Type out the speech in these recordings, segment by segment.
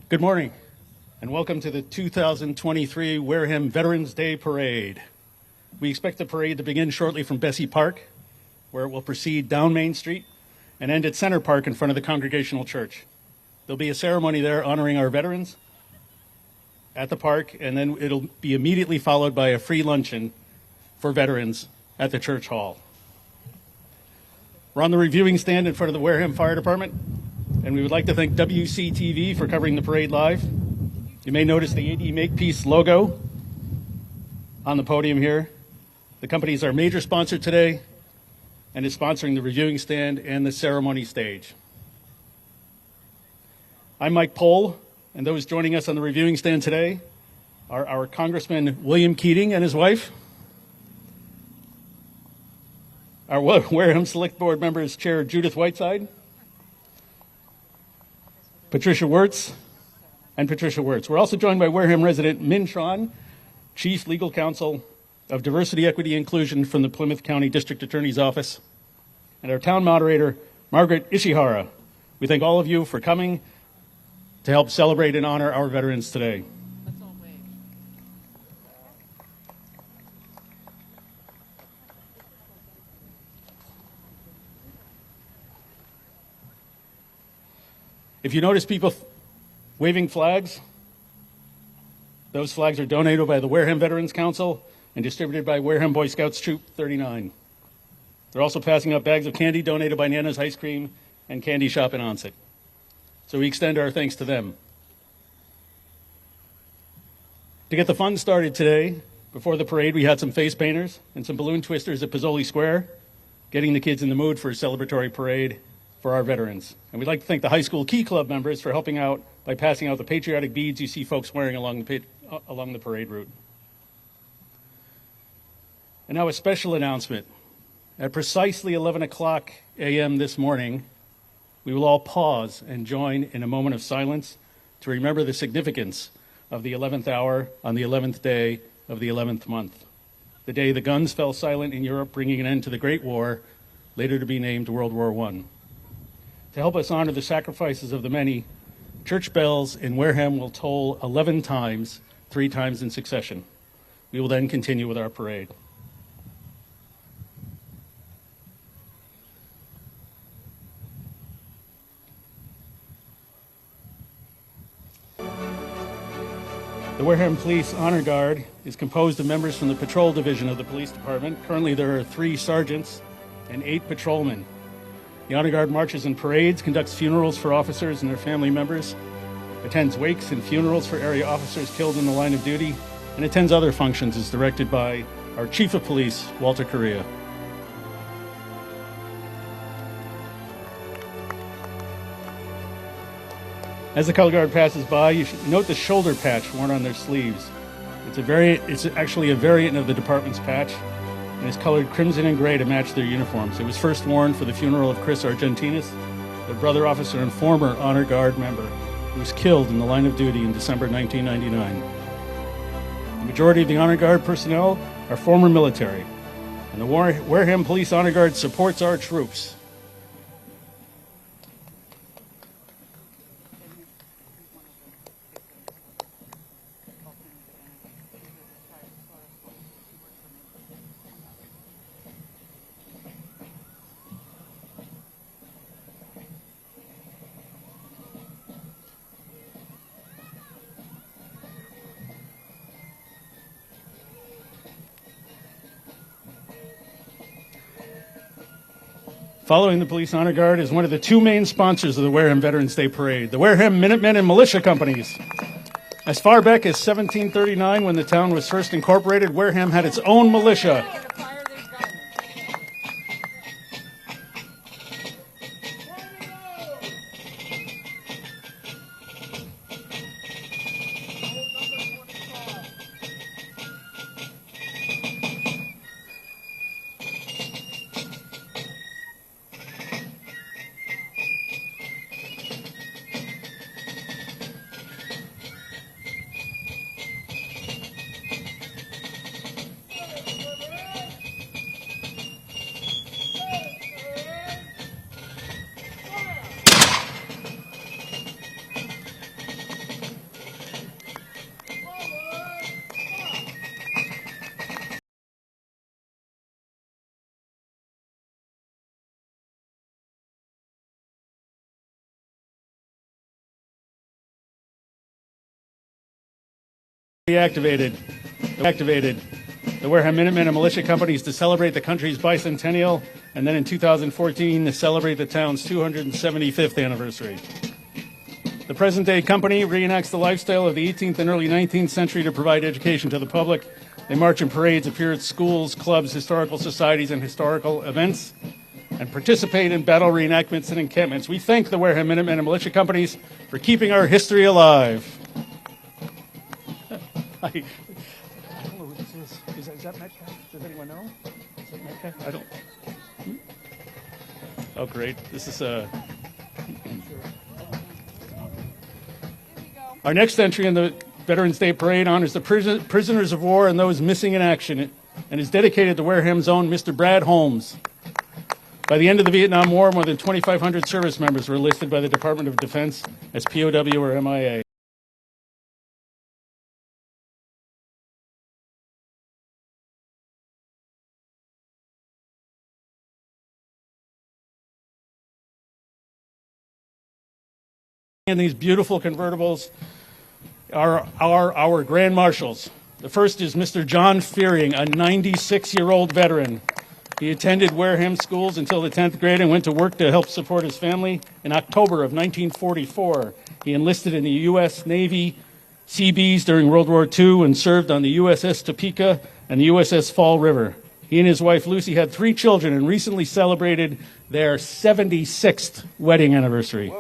Good morning, and welcome to the 2023 Wareham Veterans Day Parade. We expect the parade to begin shortly from Bessie Park, where it will proceed down Main Street and end at Center Park in front of the Congregational Church. There'll be a ceremony there honoring our veterans at the park, and then it'll be immediately followed by a free luncheon for veterans at the church hall. We're on the reviewing stand in front of the Wareham Fire Department, and we would like to thank WCTV for covering the parade live. You may notice the AD Makepeace logo on the podium here. The company is our major sponsor today and is sponsoring the reviewing stand and the ceremony stage. I'm Mike Pohl, and those joining us on the reviewing stand today are our Congressman William Keating and his wife, our Wareham Select Board members Chair Judith Whiteside, Patricia Wirtz. We're also joined by Wareham resident Min Tran, Chief Legal Counsel of Diversity, Equity, Inclusion from the Plymouth County District Attorney's Office, and our town moderator, Margaret Ishihara. We thank all of you for coming to help celebrate and honor our veterans today. Let's all wave. If you notice people waving flags, those flags are donated by the Wareham Veterans Council and distributed by Wareham Boy Scouts Troop 39. They're also passing out bags of candy donated by Nana's Ice Cream and Candy Shop in Onset. So we extend our thanks to them. To get the fun started today, before the parade, we had some face painters and some balloon twisters at Pizzoli Square, getting the kids in the mood for a celebratory parade for our veterans. And we'd like to thank the high school Key Club members for helping out by passing out the patriotic beads you see folks wearing along the parade route. And now a special announcement. At precisely 11 o'clock a.m. this morning, we will all pause and join in a moment of silence to remember the significance of the 11th hour on the 11th day of the 11th month, the day the guns fell silent in Europe, bringing an end to the Great War, later to be named World War I. To help us honor the sacrifices of the many, church bells in Wareham will toll 11 times, 3 times in succession. We will then continue with our parade. The Wareham Police Honor Guard is composed of members from the Patrol Division of the Police Department. Currently, there are 3 sergeants and 8 patrolmen. The Honor Guard marches in parades, conducts funerals for officers and their family members, attends wakes and funerals for area officers killed in the line of duty, and attends other functions as directed by our Chief of Police, Walter Correa. As the color guard passes by, you should note the shoulder patch worn on their sleeves. It's actually a variant of the department's patch, and is colored crimson and gray to match their uniforms. It was first worn for the funeral of Chris Argentinas, their brother officer and former Honor Guard member, who was killed in the line of duty in December 1999. The majority of the Honor Guard personnel are former military, and the Wareham Police Honor Guard supports our troops. Following the Police Honor Guard is one of the 2 main sponsors of the Wareham Veterans Day Parade, the Wareham Minutemen and Militia Companies. As far back as 1739, when the town was first incorporated, Wareham had its own militia. Activated the Wareham Minutemen and militia companies to celebrate the country's bicentennial, and then in 2014 to celebrate the town's 275th anniversary. The present-day company reenacts the lifestyle of the 18th and early 19th century to provide education to the public. They march in parades, appear at schools, clubs, historical societies, and historical events, and participate in battle reenactments and encampments. We thank the Wareham Minutemen and militia companies for keeping our history alive. I don't know who this is. Is that Metcalf? Does anyone know? Is that Metcalf? I don't. Oh, great. This is our next entry in the Veterans Day Parade honors the prisoners of war and those missing in action, and is dedicated to Wareham's own Mr. Brad Holmes. By the end of the Vietnam War, more than 2,500 service members were enlisted by the Department of Defense as POW or MIA. And these beautiful convertibles are our Grand Marshals. The first is Mr. John Fearing, a 96-year-old veteran. He attended Wareham schools until the 10th grade and went to work to help support his family. In October of 1944, he enlisted in the U.S. Navy Seabees during World War II and served on the USS Topeka and the USS Fall River. He and his wife Lucy had 3 children and recently celebrated their 76th wedding anniversary.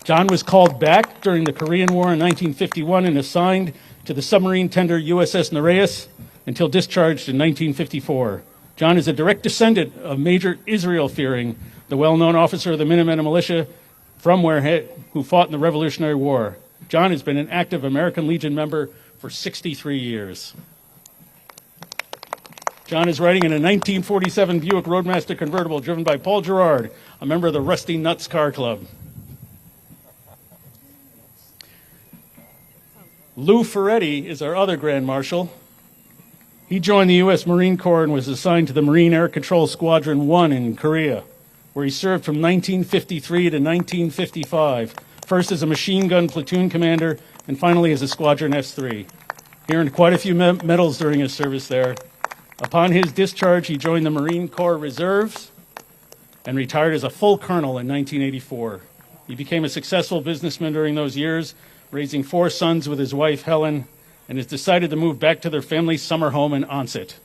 John was called back during the Korean War in 1951 and assigned to the submarine tender USS Nereus until discharged in 1954. John is a direct descendant of Major Israel Fearing, the well-known officer of the Minutemen and Militia from Wareham who fought in the Revolutionary War. John has been an active American Legion member for 63 years. John is riding in a 1947 Buick Roadmaster convertible driven by Paul Gerard, a member of the Rusty Nuts Car Club. Lou Ferretti is our other Grand Marshal. He joined the U.S. Marine Corps and was assigned to the Marine Air Control Squadron 1 in Korea, where he served from 1953 to 1955, first as a machine gun platoon commander and finally as a Squadron S3. He earned quite a few medals during his service there. Upon his discharge, he joined the Marine Corps Reserves and retired as a full colonel in 1984. He became a successful businessman during those years, raising 4 sons with his wife, Helen, and has decided to move back to their family's summer home in Onset.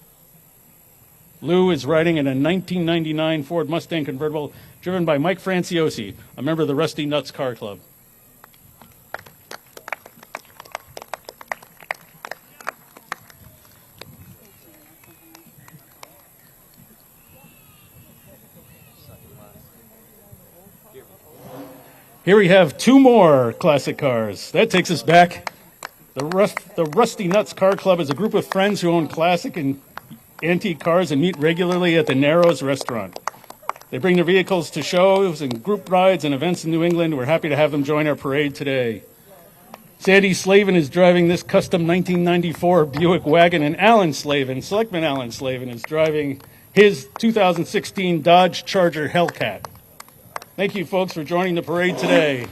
Lou is riding in a 1999 Ford Mustang convertible driven by Mike Franciosi, a member of the Rusty Nuts Car Club. Here we have 2 more classic cars. That takes us back. The Rusty Nuts Car Club is a group of friends who own classic and antique cars and meet regularly at the Narrows restaurant. They bring their vehicles to shows and group rides and events in New England. We're happy to have them join our parade today. Sandy Slavin is driving this custom 1994 Buick wagon, and Selectman Alan Slavin, is driving his 2016 Dodge Charger Hellcat. Thank you, folks, for joining the parade today.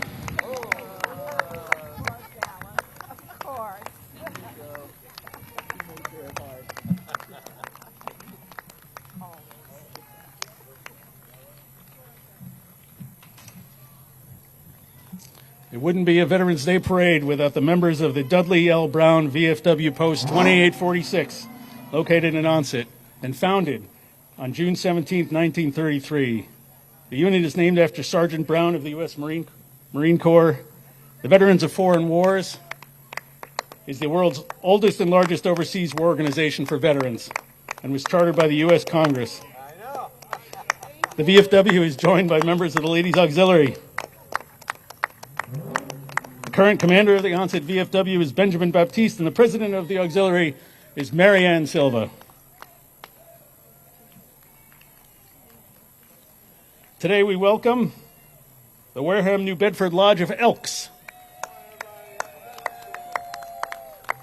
It wouldn't be a Veterans Day parade without the members of the Dudley L. Brown VFW Post 2846, located in Onset and founded on June 17, 1933. The unit is named after Sergeant Brown of the U.S. Marine Corps. The Veterans of Foreign Wars is the world's oldest and largest overseas war organization for veterans and was chartered by the U.S. Congress. The VFW is joined by members of the Ladies Auxiliary. The current commander of the Onset VFW is Benjamin Baptiste, and the president of the auxiliary is Marianne Silva. Today we welcome the Wareham New Bedford Lodge of Elks.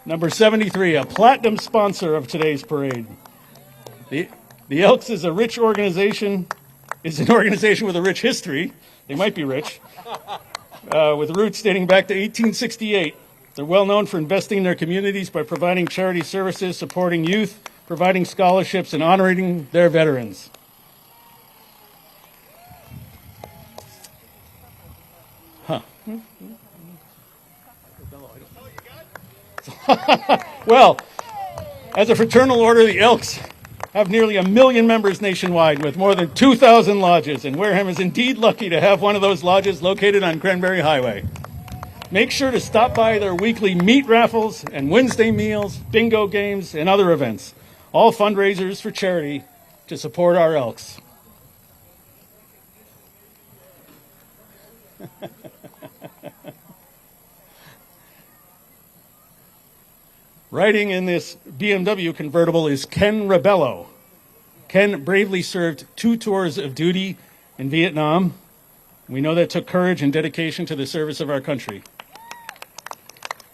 Number 73, a platinum sponsor of today's parade. The Elks is an organization with a rich history. They might be rich. With roots dating back to 1868. They're well known for investing in their communities by providing charity services, supporting youth, providing scholarships, and honoring their veterans. Huh. Well, as a fraternal order, the Elks have nearly 1 million members nationwide with more than 2,000 lodges, and Wareham is indeed lucky to have one of those lodges located on Cranberry Highway. Make sure to stop by their weekly meat raffles and Wednesday meals, bingo games, and other events, all fundraisers for charity to support our Elks. Riding in this BMW convertible is Ken Rebello. Ken bravely served 2 tours of duty in Vietnam. We know that took courage and dedication to the service of our country.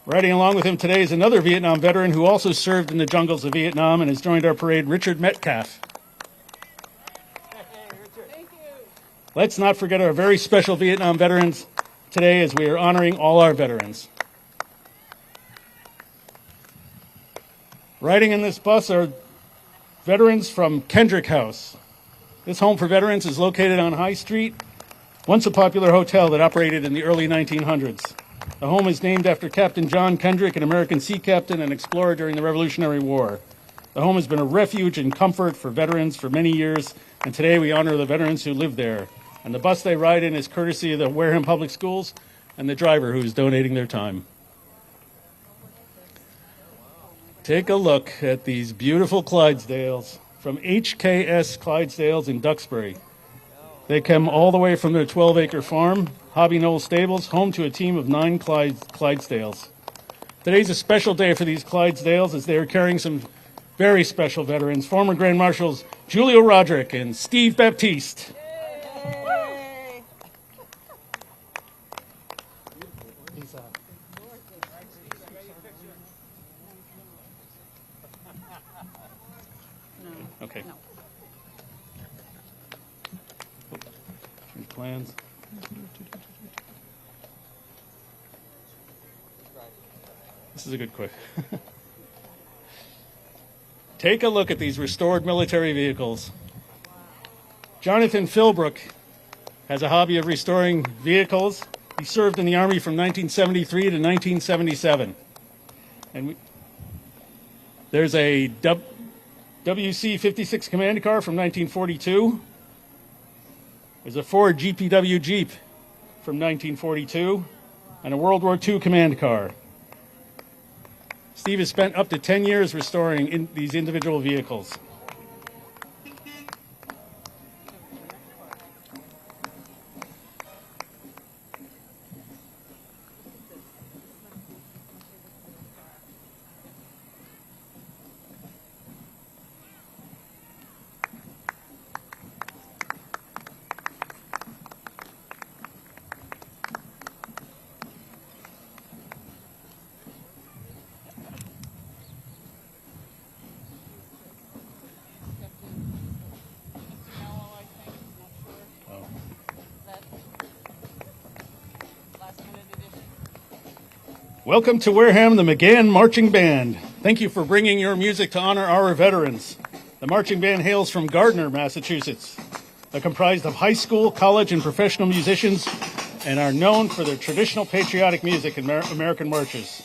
Riding along with him today is another Vietnam veteran who also served in the jungles of Vietnam and has joined our parade, Richard Metcalf. Thank you. Let's not forget our very special Vietnam veterans today as we are honoring all our veterans. Riding in this bus are veterans from Kendrick House. This home for veterans is located on High Street, once a popular hotel that operated in the early 1900s. The home is named after Captain John Kendrick, an American sea captain and explorer during the Revolutionary War. The home has been a refuge and comfort for veterans for many years, and today we honor the veterans who live there. And the bus they ride in is courtesy of the Wareham Public Schools and the driver who is donating their time. Take a look at these beautiful Clydesdales from HKS Clydesdales in Duxbury. They come all the way from their 12-acre farm, Hobby Knoll Stables, home to a team of 9 Clydesdales. Today's a special day for these Clydesdales as they are carrying some very special veterans, former Grand Marshals Julio Roderick and Steve Baptiste. Yay. Okay. Any plans? This is a good question. Take a look at these restored military vehicles. Jonathan Philbrook has a hobby of restoring vehicles. He served in the Army from 1973 to 1977. And there's a WC-56 command car from 1942. There's a Ford GPW Jeep from 1942 and a World War II command car. Steve has spent up to 10 years restoring these individual vehicles. Welcome to Wareham, the McGann Marching Band. Thank you for bringing your music to honor our veterans. The marching band hails from Gardner, Massachusetts. They're comprised of high school, college, and professional musicians and are known for their traditional patriotic music and American marches.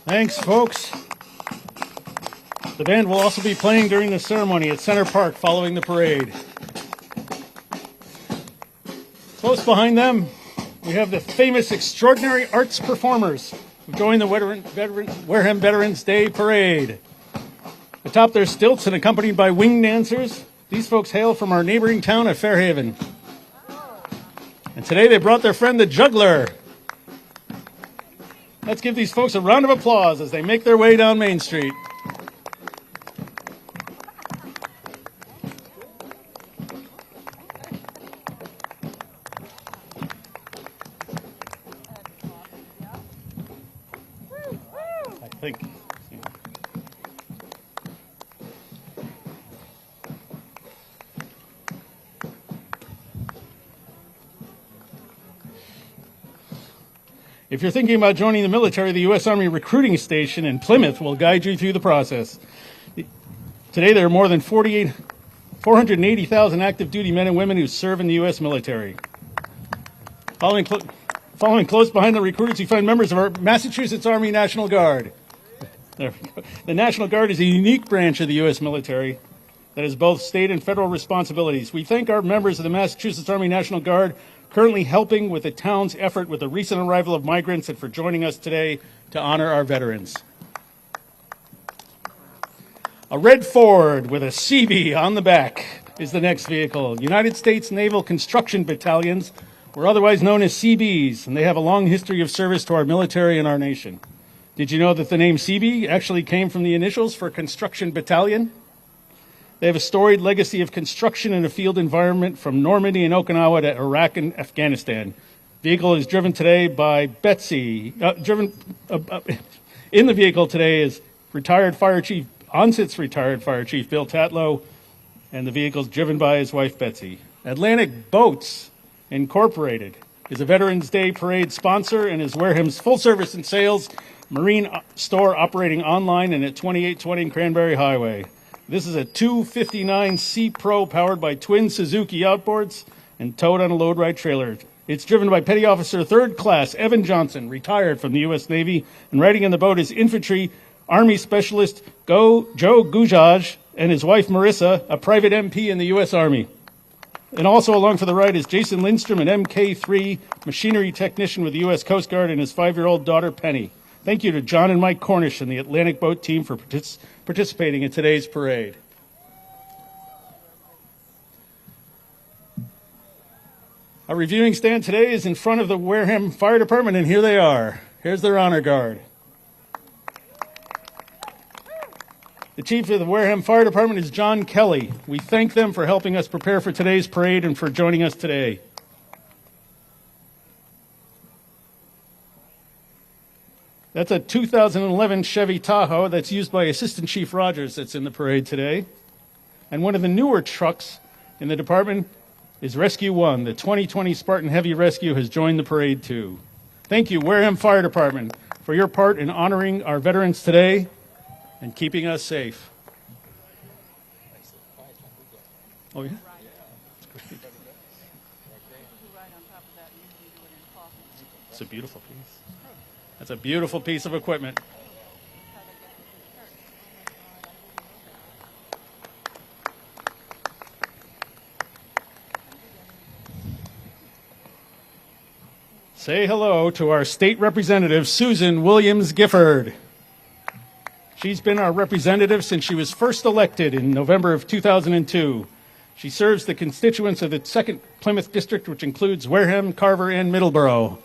Thanks, folks. The band will also be playing during the ceremony at Center Park following the parade. Close behind them, we have the famous Extraordinary Arts Performers who joined the Wareham Veterans Day Parade. Atop their stilts and accompanied by wing dancers, these folks hail from our neighboring town of Fairhaven. And today they brought their friend the juggler. Let's give these folks a round of applause as they make their way down Main Street. I think. If you're thinking about joining the military, the U.S. Army Recruiting Station in Plymouth will guide you through the process. Today, there are more than 480,000 active duty men and women who serve in the U.S. military. Following close behind the recruiters, you find members of our Massachusetts Army National Guard. The National Guard is a unique branch of the U.S. military that has both state and federal responsibilities. We thank our members of the Massachusetts Army National Guard currently helping with the town's effort with the recent arrival of migrants and for joining us today to honor our veterans. A red Ford with a CB on the back is the next vehicle. United States Naval Construction Battalions were otherwise known as CBs, and they have a long history of service to our military and our nation. Did you know that the name CB actually came from the initials for Construction Battalion? They have a storied legacy of construction in a field environment from Normandy and Okinawa to Iraq and Afghanistan. Vehicle is driven today by Betsy. In the vehicle today is Onsit's retired Fire Chief Bill Tatlow, and the vehicle is driven by his wife Betsy. Atlantic Boats Incorporated is a Veterans Day Parade sponsor and is Wareham's full-service and sales marine store operating online and at 2820 Cranberry Highway. This is a 259 C Pro powered by twin Suzuki outboards and towed on a load ride trailer. It's driven by Petty Officer 3rd Class Evan Johnson, retired from the U.S. Navy, and riding in the boat is Infantry Army Specialist Joe Gujaj and his wife Marissa, a private MP in the U.S. Army. And also along for the ride is Jason Lindstrom, an MK3 machinery technician with the U.S. Coast Guard, and his 5-year-old daughter Penny. Thank you to John and Mike Cornish and the Atlantic Boat team for participating in today's parade. Our reviewing stand today is in front of the Wareham Fire Department, and here they are. Here's their honor guard. The chief of the Wareham Fire Department is John Kelly. We thank them for helping us prepare for today's parade and for joining us today. That's a 2011 Chevy Tahoe that's used by Assistant Chief Rogers that's in the parade today. And one of the newer trucks in the department is Rescue 1. The 2020 Spartan Heavy Rescue has joined the parade too. Thank you, Wareham Fire Department, for your part in honoring our veterans today and keeping us safe. Oh, yeah? It's a beautiful piece. That's a beautiful piece of equipment. Say hello to our state representative, Susan Williams Gifford. She's been our representative since she was first elected in November of 2002. She serves the constituents of the 2nd Plymouth District, which includes Wareham, Carver, and Middleborough.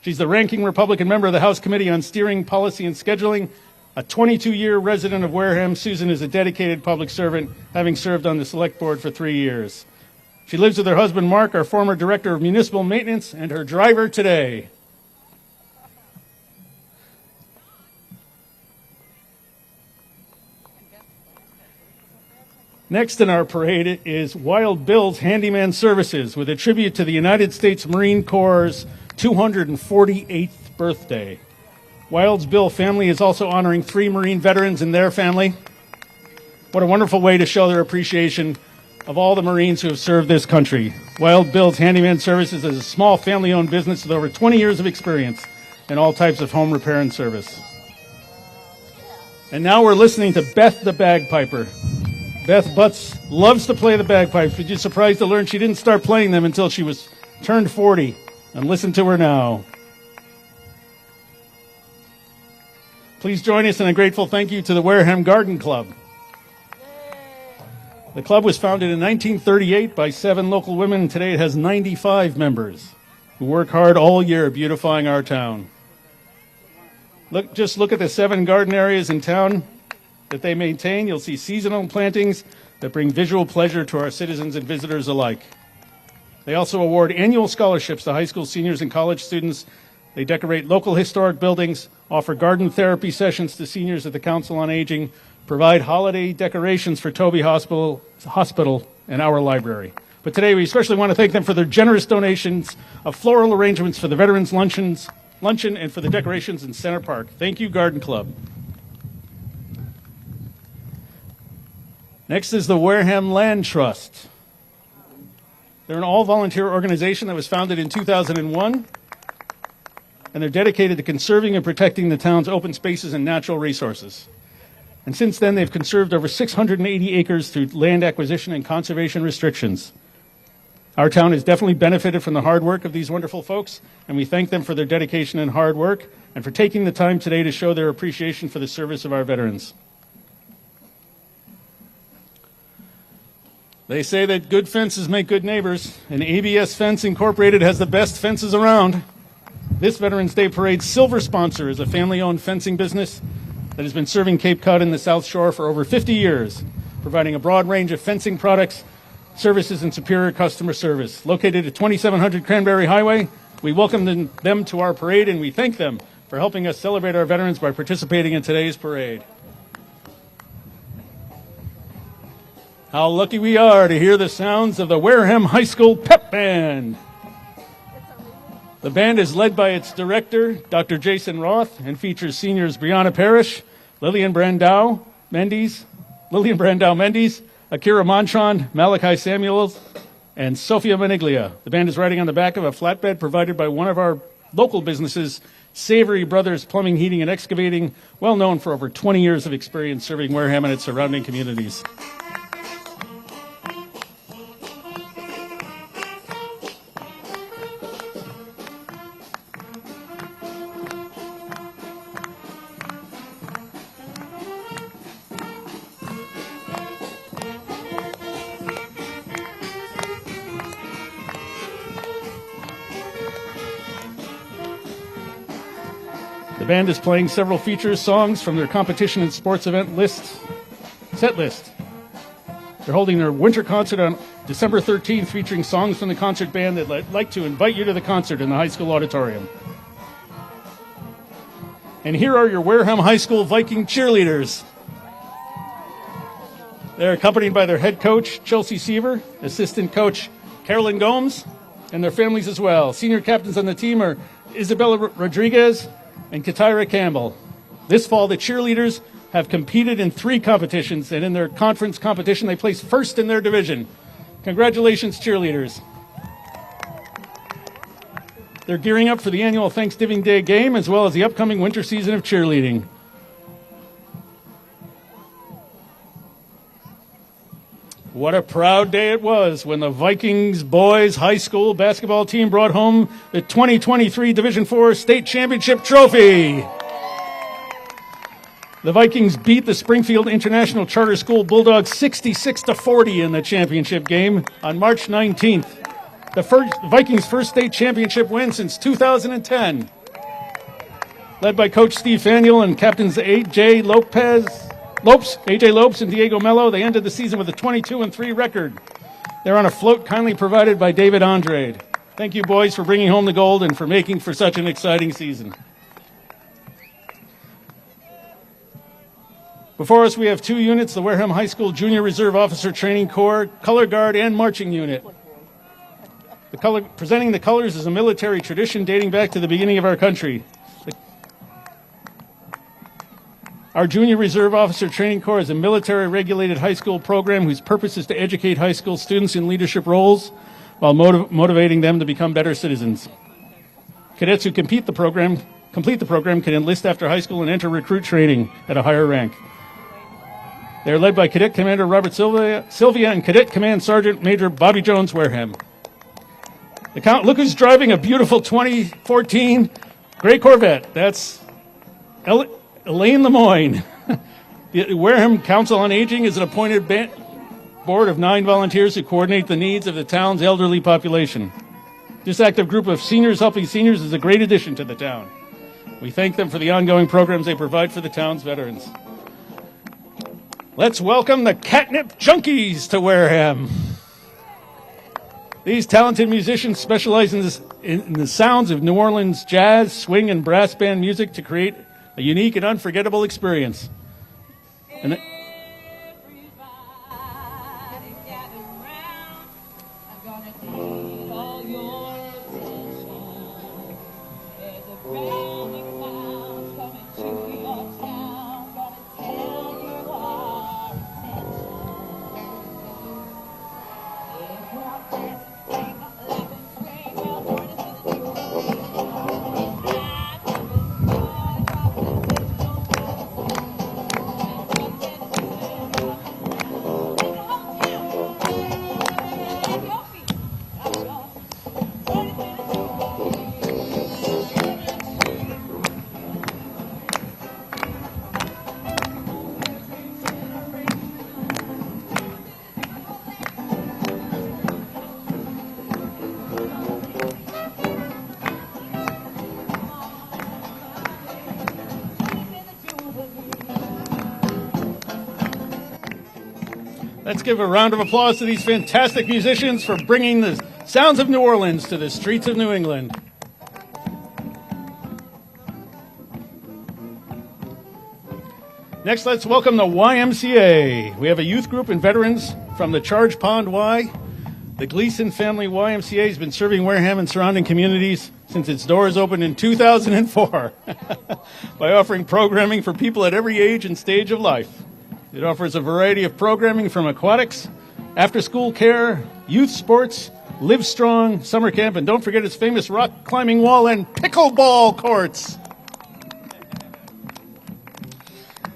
She's the ranking Republican member of the House Committee on Steering, Policy, and Scheduling. A 22-year resident of Wareham, Susan is a dedicated public servant, having served on the Select Board for 3 years. She lives with her husband, Mark, our former Director of Municipal Maintenance, and her driver today. Next in our parade is Wild Bill's Handyman Services, with a tribute to the United States Marine Corps' 248th birthday. Wild's Bill family is also honoring 3 Marine veterans and their family. What a wonderful way to show their appreciation of all the Marines who have served this country. Wild Bill's Handyman Services is a small family-owned business with over 20 years of experience. and all types of home repair and service. And now we're listening to Beth the Bagpiper. Beth Butts loves to play the bagpipes, but you're surprised to learn she didn't start playing them until she was turned 40. And listen to her now. Please join us in a grateful thank you to the Wareham Garden Club. The club was founded in 1938 by 7 local women, and today it has 95 members who work hard all year beautifying our town. Just look at the 7 garden areas in town that they maintain. You'll see seasonal plantings that bring visual pleasure to our citizens and visitors alike. They also award annual scholarships to high school seniors and college students. They decorate local historic buildings, offer garden therapy sessions to seniors at the Council on Aging, provide holiday decorations for Toby Hospital and our library. But today we especially want to thank them for their generous donations of floral arrangements for the Veterans Luncheon and for the decorations in Center Park. Thank you, Garden Club. Next is the Wareham Land Trust. They're an all-volunteer organization that was founded in 2001, and they're dedicated to conserving and protecting the town's open spaces and natural resources. And since then, they've conserved over 680 acres through land acquisition and conservation restrictions. Our town has definitely benefited from the hard work of these wonderful folks, and we thank them for their dedication and hard work, and for taking the time today to show their appreciation for the service of our veterans. They say that good fences make good neighbors, and ABS Fence Incorporated has the best fences around. This Veterans Day Parade's silver sponsor is a family-owned fencing business that has been serving Cape Cod and the South Shore for over 50 years, providing a broad range of fencing products, services, and superior customer service. Located at 2700 Cranberry Highway, we welcome them to our parade, and we thank them for helping us celebrate our veterans by participating in today's parade. How lucky we are to hear the sounds of the Wareham High School Pep Band. The band is led by its director, Dr. Jason Roth, and features seniors Brianna Parrish, Lillian Brandau Mendes, Akira Montron, Malachi Samuels, and Sophia Maniglia. The band is riding on the back of a flatbed provided by one of our local businesses, Savory Brothers Plumbing, Heating, and Excavating, well known for over 20 years of experience serving Wareham and its surrounding communities. The band is playing several feature songs from their competition and sports event set list. They're holding their winter concert on December 13th, featuring songs from the concert band that would like to invite you to the concert in the high school auditorium. And here are your Wareham High School Viking cheerleaders. They're accompanied by their head coach, Chelsea Seaver, assistant coach, Carolyn Gomes, and their families as well. Senior captains on the team are Isabella Rodriguez and Katira Campbell. This fall, the cheerleaders have competed in 3 competitions, and in their conference competition, they placed first in their division. Congratulations, cheerleaders. They're gearing up for the annual Thanksgiving Day game, as well as the upcoming winter season of cheerleading. What a proud day it was when the Vikings boys high school basketball team brought home the 2023 Division IV State Championship trophy. The Vikings beat the Springfield International Charter School Bulldogs 66-40 in the championship game on March 19th. The Vikings' first state championship win since 2010. Led by Coach Steve Faniel and captains AJ Lopes and Diego Mello, they ended the season with a 22-3 record. They're on a float kindly provided by David Andrade. Thank you, boys, for bringing home the gold and for making for such an exciting season. Before us, we have 2 units, the Wareham High School Junior Reserve Officer Training Corps, Color Guard, and Marching Unit. Presenting the colors is a military tradition dating back to the beginning of our country. Our Junior Reserve Officer Training Corps is a military-regulated high school program whose purpose is to educate high school students in leadership roles while motivating them to become better citizens. Cadets who complete the program complete the program can enlist after high school and enter recruit training at a higher rank. They are led by Cadet Commander Robert Sylvia and Cadet Command Sergeant Major Bobby Jones Wareham. Look who's driving a beautiful 2014 gray Corvette. That's Elaine Lemoyne. The Wareham Council on Aging is an appointed board of 9 volunteers who coordinate the needs of the town's elderly population. This active group of seniors helping seniors is a great addition to the town. We thank them for the ongoing programs they provide for the town's veterans. Let's welcome the Catnip Junkies to Wareham. These talented musicians specialize in the sounds of New Orleans jazz, swing, and brass band music to create a unique and unforgettable experience. And let's give a round of applause to these fantastic musicians for bringing the sounds of New Orleans to the streets of New England. Next, let's welcome the YMCA. We have a youth group and veterans from the Charge Pond Y. The Gleason Family YMCA has been serving Wareham and surrounding communities since its doors opened in 2004 by offering programming for people at every age and stage of life. It offers a variety of programming from aquatics, after-school care, youth sports, Live Strong, summer camp, and don't forget its famous rock climbing wall and pickleball courts.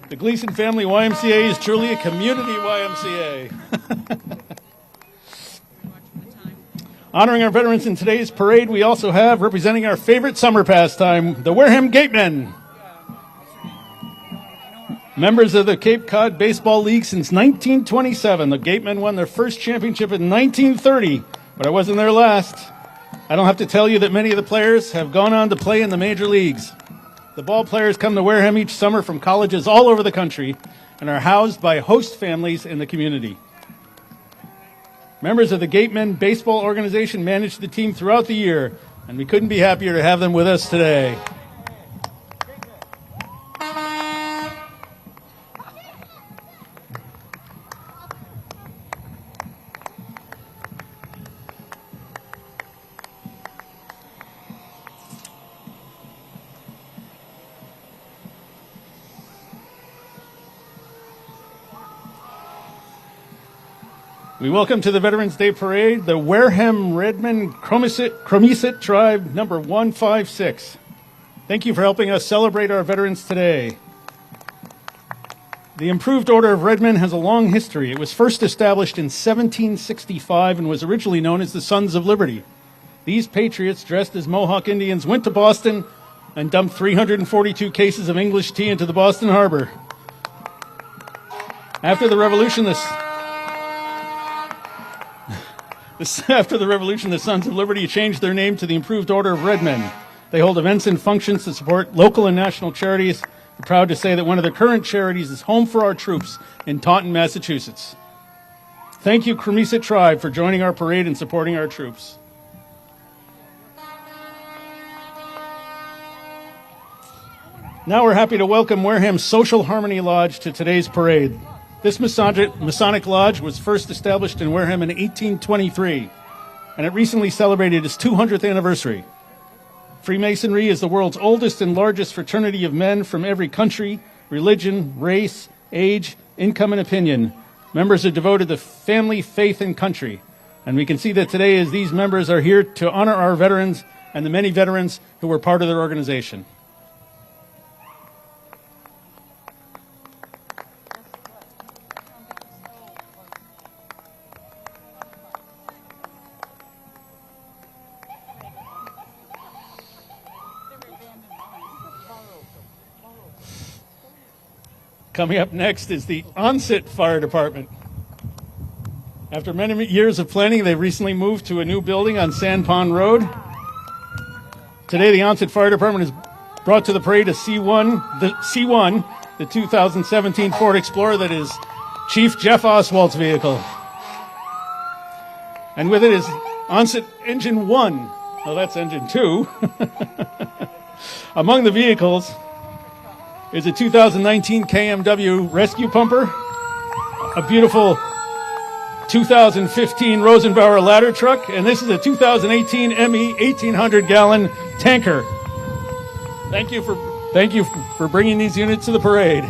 The Gleason Family YMCA is truly a community YMCA. Honoring our veterans in today's parade, we also have, representing our favorite summer pastime, the Wareham Gatemen. Members of the Cape Cod Baseball League since 1927. The Gatemen won their first championship in 1930, but I wasn't there last. I don't have to tell you that many of the players have gone on to play in the major leagues. The ball players come to Wareham each summer from colleges all over the country and are housed by host families in the community. Members of the Gatemen Baseball Organization manage the team throughout the year, and we couldn't be happier to have them with us today. We welcome to the Veterans Day Parade the Wareham Redmond Chromisit Tribe number 156. Thank you for helping us celebrate our veterans today. The Improved Order of Redmond has a long history. It was first established in 1765 and was originally known as the Sons of Liberty. These patriots, dressed as Mohawk Indians, went to Boston and dumped 342 cases of English tea into the Boston Harbor. After the Revolution, the Sons of Liberty changed their name to the Improved Order of Redmond. They hold events and functions to support local and national charities. We're proud to say that one of their current charities is Home for Our Troops in Taunton, Massachusetts. Thank you, Chromisit Tribe, for joining our parade and supporting our troops. Now we're happy to welcome Wareham's Social Harmony Lodge to today's parade. This Masonic Lodge was first established in Wareham in 1823, and it recently celebrated its 200th anniversary. Freemasonry is the world's oldest and largest fraternity of men from every country, religion, race, age, income, and opinion. Members are devoted to family, faith, and country. And we can see that today as these members are here to honor our veterans and the many veterans who were part of their organization. Coming up next is the Onset Fire Department. After many years of planning, they recently moved to a new building on Sand Pond Road. Today, the Onset Fire Department has brought to the parade a C1, the 2017 Ford Explorer that is Chief Jeff Oswald's vehicle. And with it is Onset Engine 1. Well, that's Engine 2. Among the vehicles is a 2019 KMW rescue pumper, a beautiful 2015 Rosenbauer ladder truck, and this is a 2018 ME 1,800-gallon tanker. Thank you for bringing these units to the parade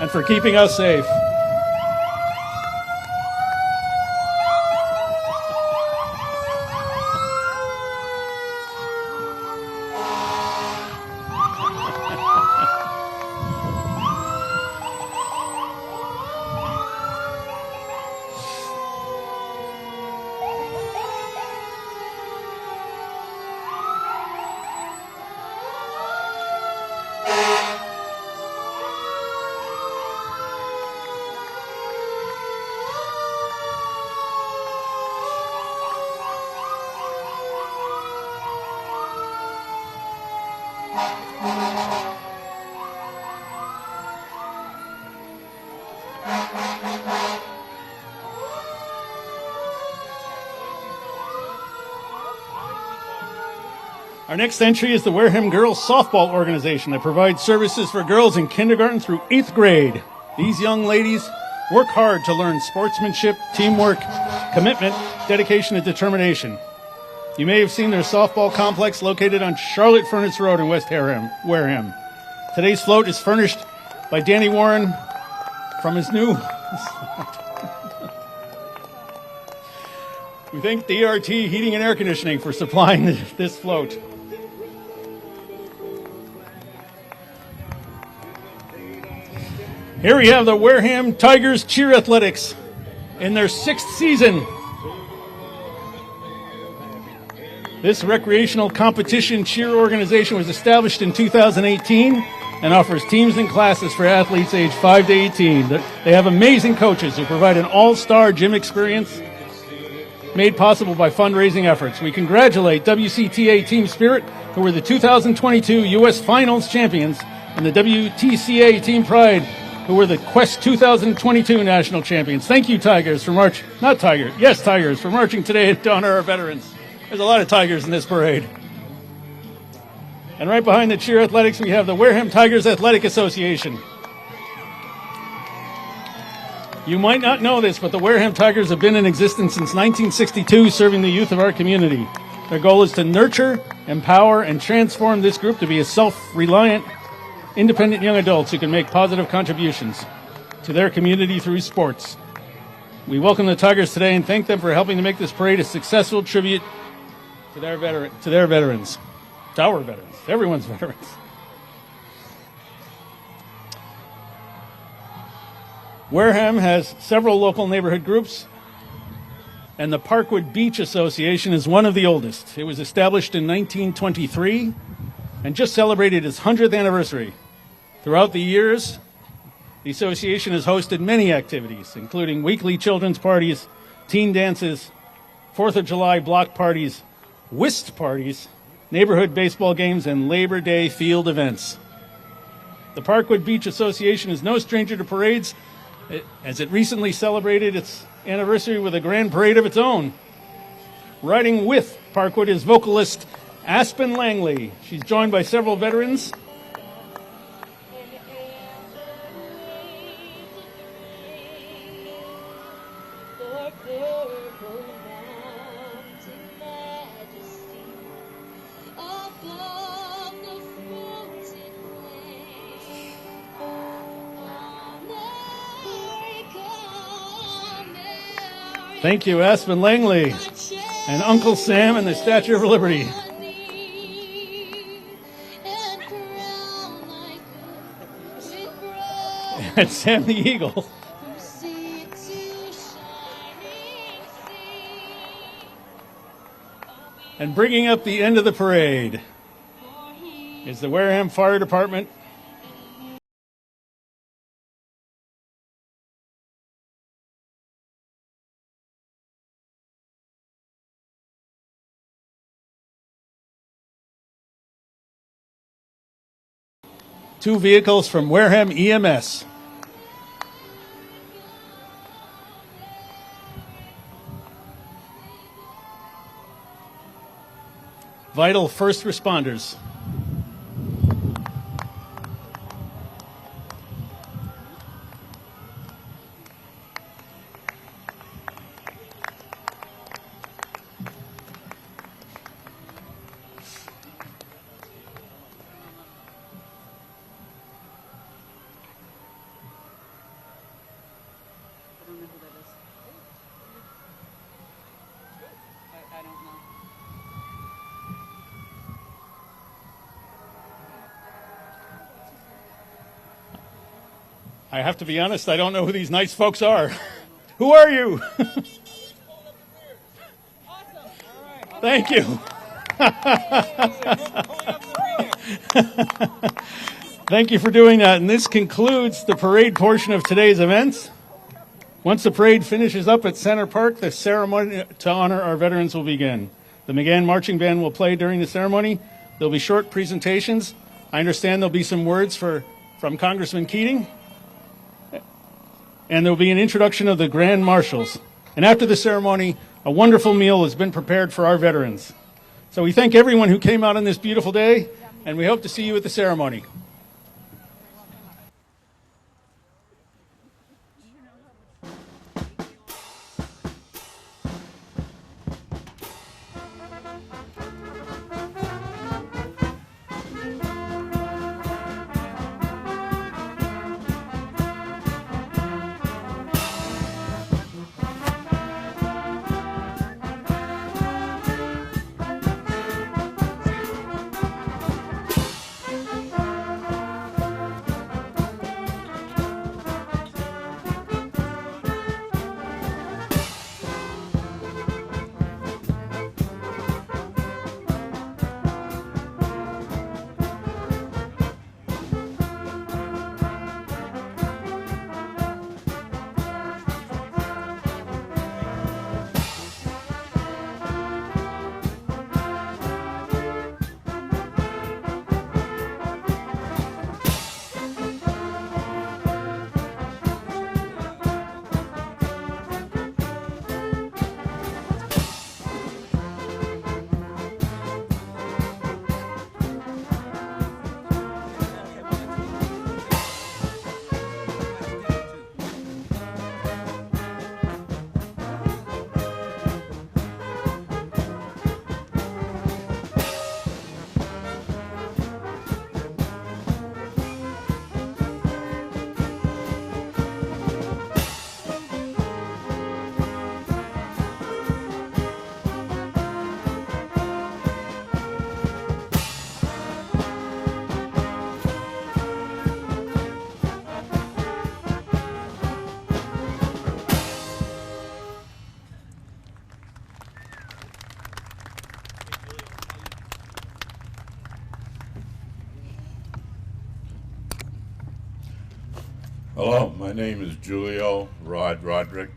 and for keeping us safe. Our next entry is the Wareham Girls Softball Organization that provides services for girls in kindergarten through 8th grade. These young ladies work hard to learn sportsmanship, teamwork, commitment, dedication, and determination. You may have seen their softball complex located on Charlotte Furnace Road in West Wareham. Today's float is furnished by Danny Warren from his new... We thank DRT Heating and Air Conditioning for supplying this float. Here we have the Wareham Tigers Cheer Athletics in their 6th season. This recreational competition cheer organization was established in 2018 and offers teams and classes for athletes aged 5 to 18. They have amazing coaches who provide an all-star gym experience made possible by fundraising efforts. We congratulate WCTA Team Spirit, who were the 2022 U.S. Finals champions, and the WTCA Team Pride, who were the Quest 2022 national champions. Thank you, Tigers, for Tigers, for marching today to honor our veterans. There's a lot of Tigers in this parade. And right behind the cheer athletics, we have the Wareham Tigers Athletic Association. You might not know this, but the Wareham Tigers have been in existence since 1962, serving the youth of our community. Their goal is to nurture, empower, and transform this group to be a self-reliant, independent young adults who can make positive contributions to their community through sports. We welcome the Tigers today and thank them for helping to make this parade a successful tribute to their veterans, to our veterans, everyone's veterans. Wareham has several local neighborhood groups, and the Parkwood Beach Association is one of the oldest. It was established in 1923 and just celebrated its 100th anniversary. Throughout the years, the association has hosted many activities, including weekly children's parties, teen dances, 4th of July block parties, whist parties, neighborhood baseball games, and Labor Day field events. The Parkwood Beach Association is no stranger to parades, as it recently celebrated its anniversary with a grand parade of its own. Riding with Parkwood is vocalist Aspen Langley. She's joined by several veterans. Thank you, Aspen Langley, and Uncle Sam and the Statue of Liberty. And Sam the Eagle. And bringing up the end of the parade is the Wareham Fire Department 2 vehicles from Wareham EMS. Vital first responders. I don't know. I have to be honest, I don't know who these nice folks are. Who are you? Thank you. Thank you for doing that. And this concludes the parade portion of today's events. Once the parade finishes up at Center Park, the ceremony to honor our veterans will begin. The McGann Marching Band will play during the ceremony. There'll be short presentations. I understand there'll be some words from Congressman Keating. And there'll be an introduction of the Grand Marshals. And after the ceremony, a wonderful meal has been prepared for our veterans. So we thank everyone who came out on this beautiful day, and we hope to see you at the ceremony. Hello, my name is Julio Roderick.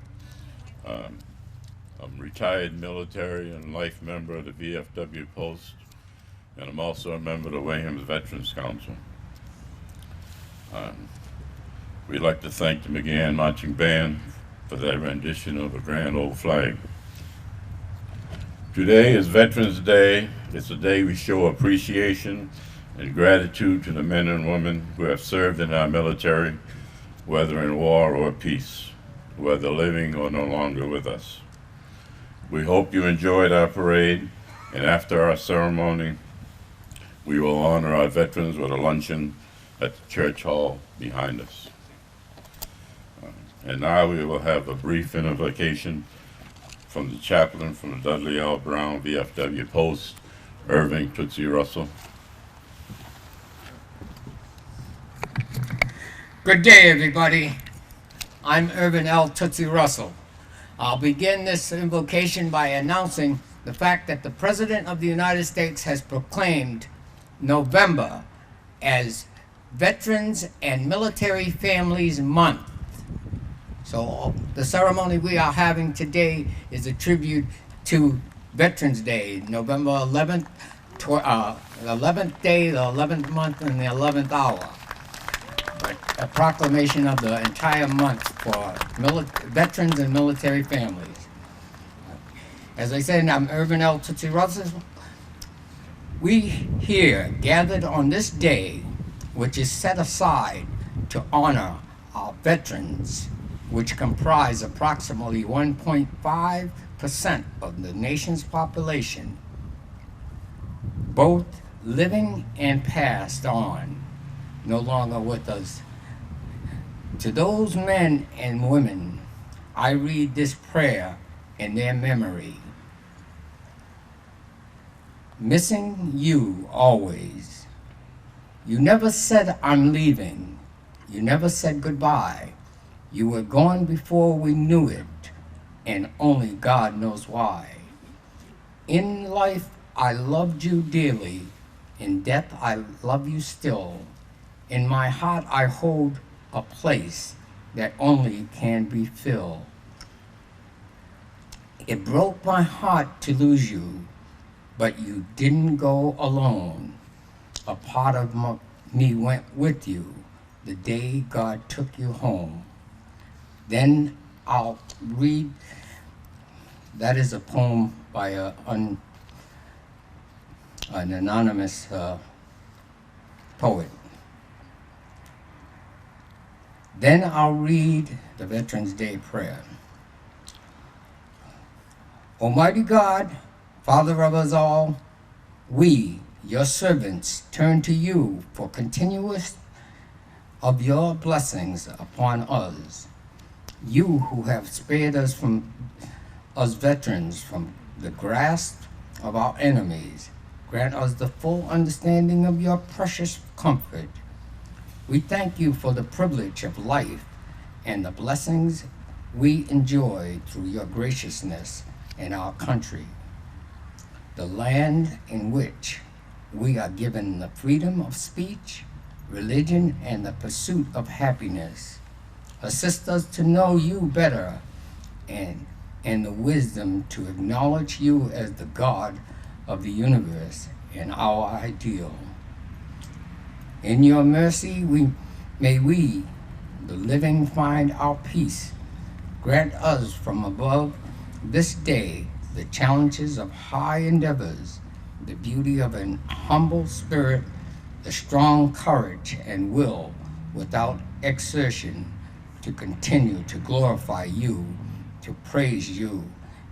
I'm retired military and life member of the VFW Post, and I'm also a member of the Wareham Veterans Council. We'd like to thank the McGann Marching Band for their rendition of a Grand Old Flag. Today is Veterans Day. It's a day we show appreciation and gratitude to the men and women who have served in our military, whether in war or peace, whether living or no longer with us. We hope you enjoyed our parade, and after our ceremony, we will honor our veterans with a luncheon at the church hall behind us. And now we will have a brief invocation from the chaplain from the Dudley L. Brown VFW Post, Irving Tootsie Russell. Good day, everybody. I'm Irvin L. Tootsie Russell. I'll begin this invocation by announcing the fact that the President of the United States has proclaimed November as Veterans and Military Families Month. So the ceremony we are having today is a tribute to Veterans Day, November 11th, the 11th day, the 11th month, and the 11th hour. the proclamation of the entire month for veterans and military families. As I said, I'm Irvin L. Tootsie Russell. We here gathered on this day, which is set aside to honor our veterans, which comprise approximately 1.5% of the nation's population, both living and passed on, no longer with us. To those men and women, I read this prayer in their memory. Missing you always. You never said I'm leaving. You never said goodbye. You were gone before we knew it, and only God knows why. In life, I loved you dearly. In death, I love you still. In my heart, I hold a place that only can be filled. It broke my heart to lose you, but you didn't go alone. A part of me went with you the day God took you home. Then I'll read, that is a poem by an anonymous poet. Then I'll read the Veterans Day prayer. Almighty God, Father of us all, we, your servants, turn to you for continuous of your blessings upon us. You who have spared us veterans from the grasp of our enemies, grant us the full understanding of your precious comfort. We thank you for the privilege of life and the blessings we enjoy through your graciousness in our country, the land in which we are given the freedom of speech, religion, and the pursuit of happiness. Assist us to know you better and the wisdom to acknowledge you as the God of the universe and our ideal. In your mercy, may we, the living, find our peace. Grant us from above this day the challenges of high endeavors, the beauty of an humble spirit, the strong courage and will without exertion to continue to glorify you, to praise you,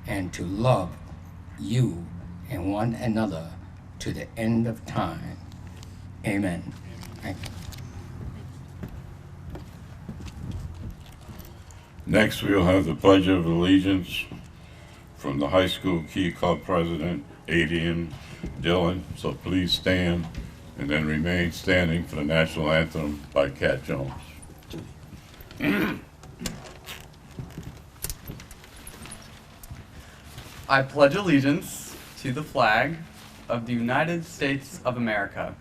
and to love you and one another to the end of time. Amen. Thank you. Next, we'll have the Pledge of Allegiance from the high school Key Club president, Adian Dillon. So please stand and then remain standing for the national anthem by Cat Jones. I pledge allegiance to the flag of the United States of America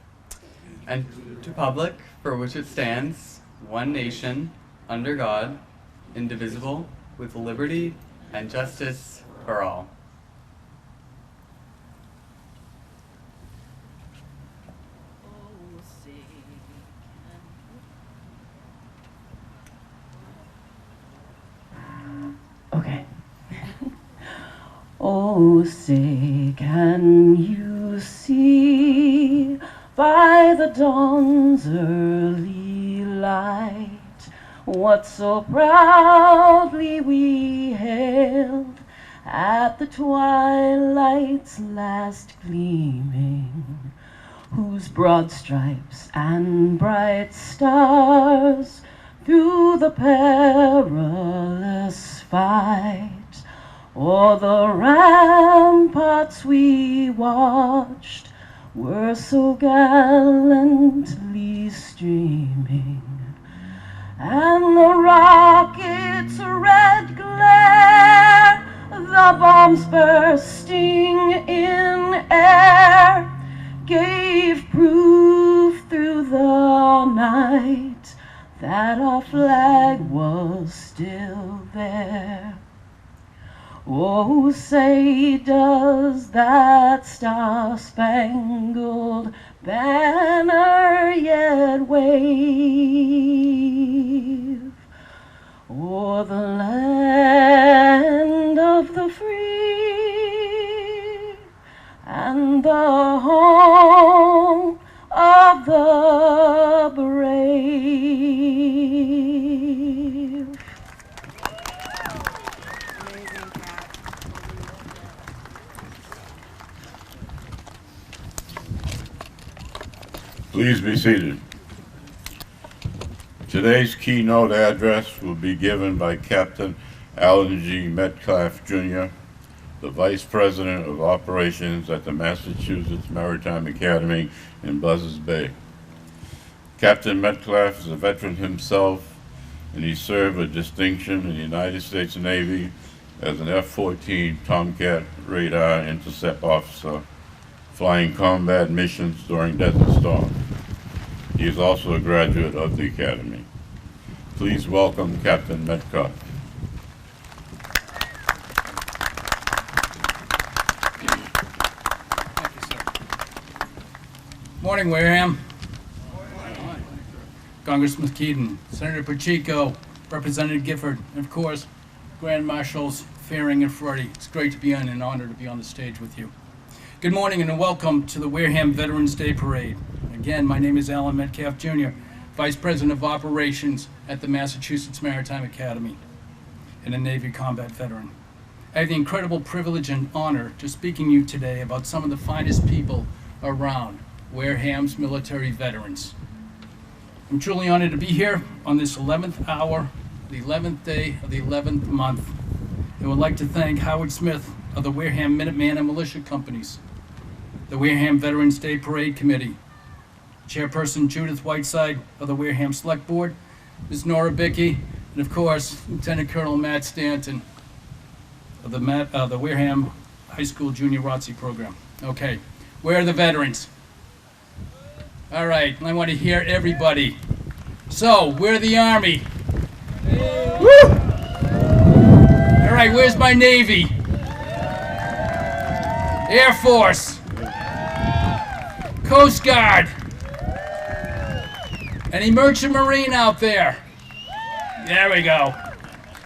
and to the republic for which it stands, one nation, under God, indivisible, with liberty and justice for all. Okay. Oh, say, can you see by the dawn's early light what so proudly we hailed at the twilight's last gleaming, whose broad stripes and bright stars through the perilous fight o'er the ramparts we watched were so gallantly streaming, and the rocket's red glare, the bombs bursting in air, gave proof through the night that our flag was still there. Oh, say does that star-spangled banner yet wave o'er the land of the free and the home of the brave? Please be seated. Today's keynote address will be given by Captain Alan G. Metcalf, Jr., the Vice President of Operations at the Massachusetts Maritime Academy in Buzzards Bay. Captain Metcalf is a veteran himself, and he served with distinction in the United States Navy as an F-14 Tomcat radar intercept officer, flying combat missions during Desert Storm. He is also a graduate of the Academy. Please welcome Captain Metcalf. Morning, Wareham. Congressman Keaton, Senator Pacheco, Representative Gifford, and of course, Grand Marshals Fearing and Freddie. It's great to be on and honored to be on the stage with you. Good morning and welcome to the Wareham Veterans Day Parade. Again, my name is Alan Metcalf, Jr., Vice President of Operations at the Massachusetts Maritime Academy and a Navy combat veteran. I have the incredible privilege and honor to speaking to you today about some of the finest people around, Wareham's military veterans. I'm truly honored to be here on this 11th hour, the 11th day of the 11th month, and would like to thank Howard Smith of the Wareham Minuteman and Militia Companies, the Wareham Veterans Day Parade Committee, Chairperson Judith Whiteside of the Wareham Select Board, Ms. Nora Bickey, and of course, Lieutenant Colonel Matt Stanton of the Wareham High School Junior ROTC program. Okay, where are the veterans? All right, I want to hear everybody. So, we're the Army. Woo! All right, where's my Navy? Air Force. Coast Guard. Any Merchant Marine out there? There we go.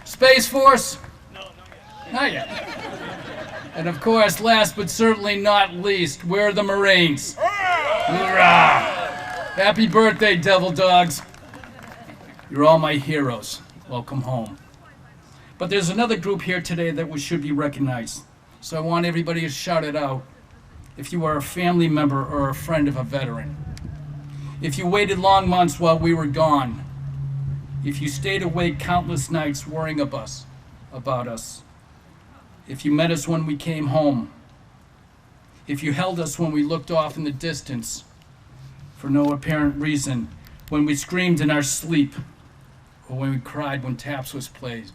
Space Force? No, not yet. And of course, last but certainly not least, we're the Marines. Hoorah! Happy birthday, Devil Dogs. You're all my heroes. Welcome home. But there's another group here today that should be recognized. So I want everybody to shout it out if you are a family member or a friend of a veteran. If you waited long months while we were gone. If you stayed awake countless nights worrying about us. If you met us when we came home. If you held us when we looked off in the distance for no apparent reason, when we screamed in our sleep, or when we cried when taps was played,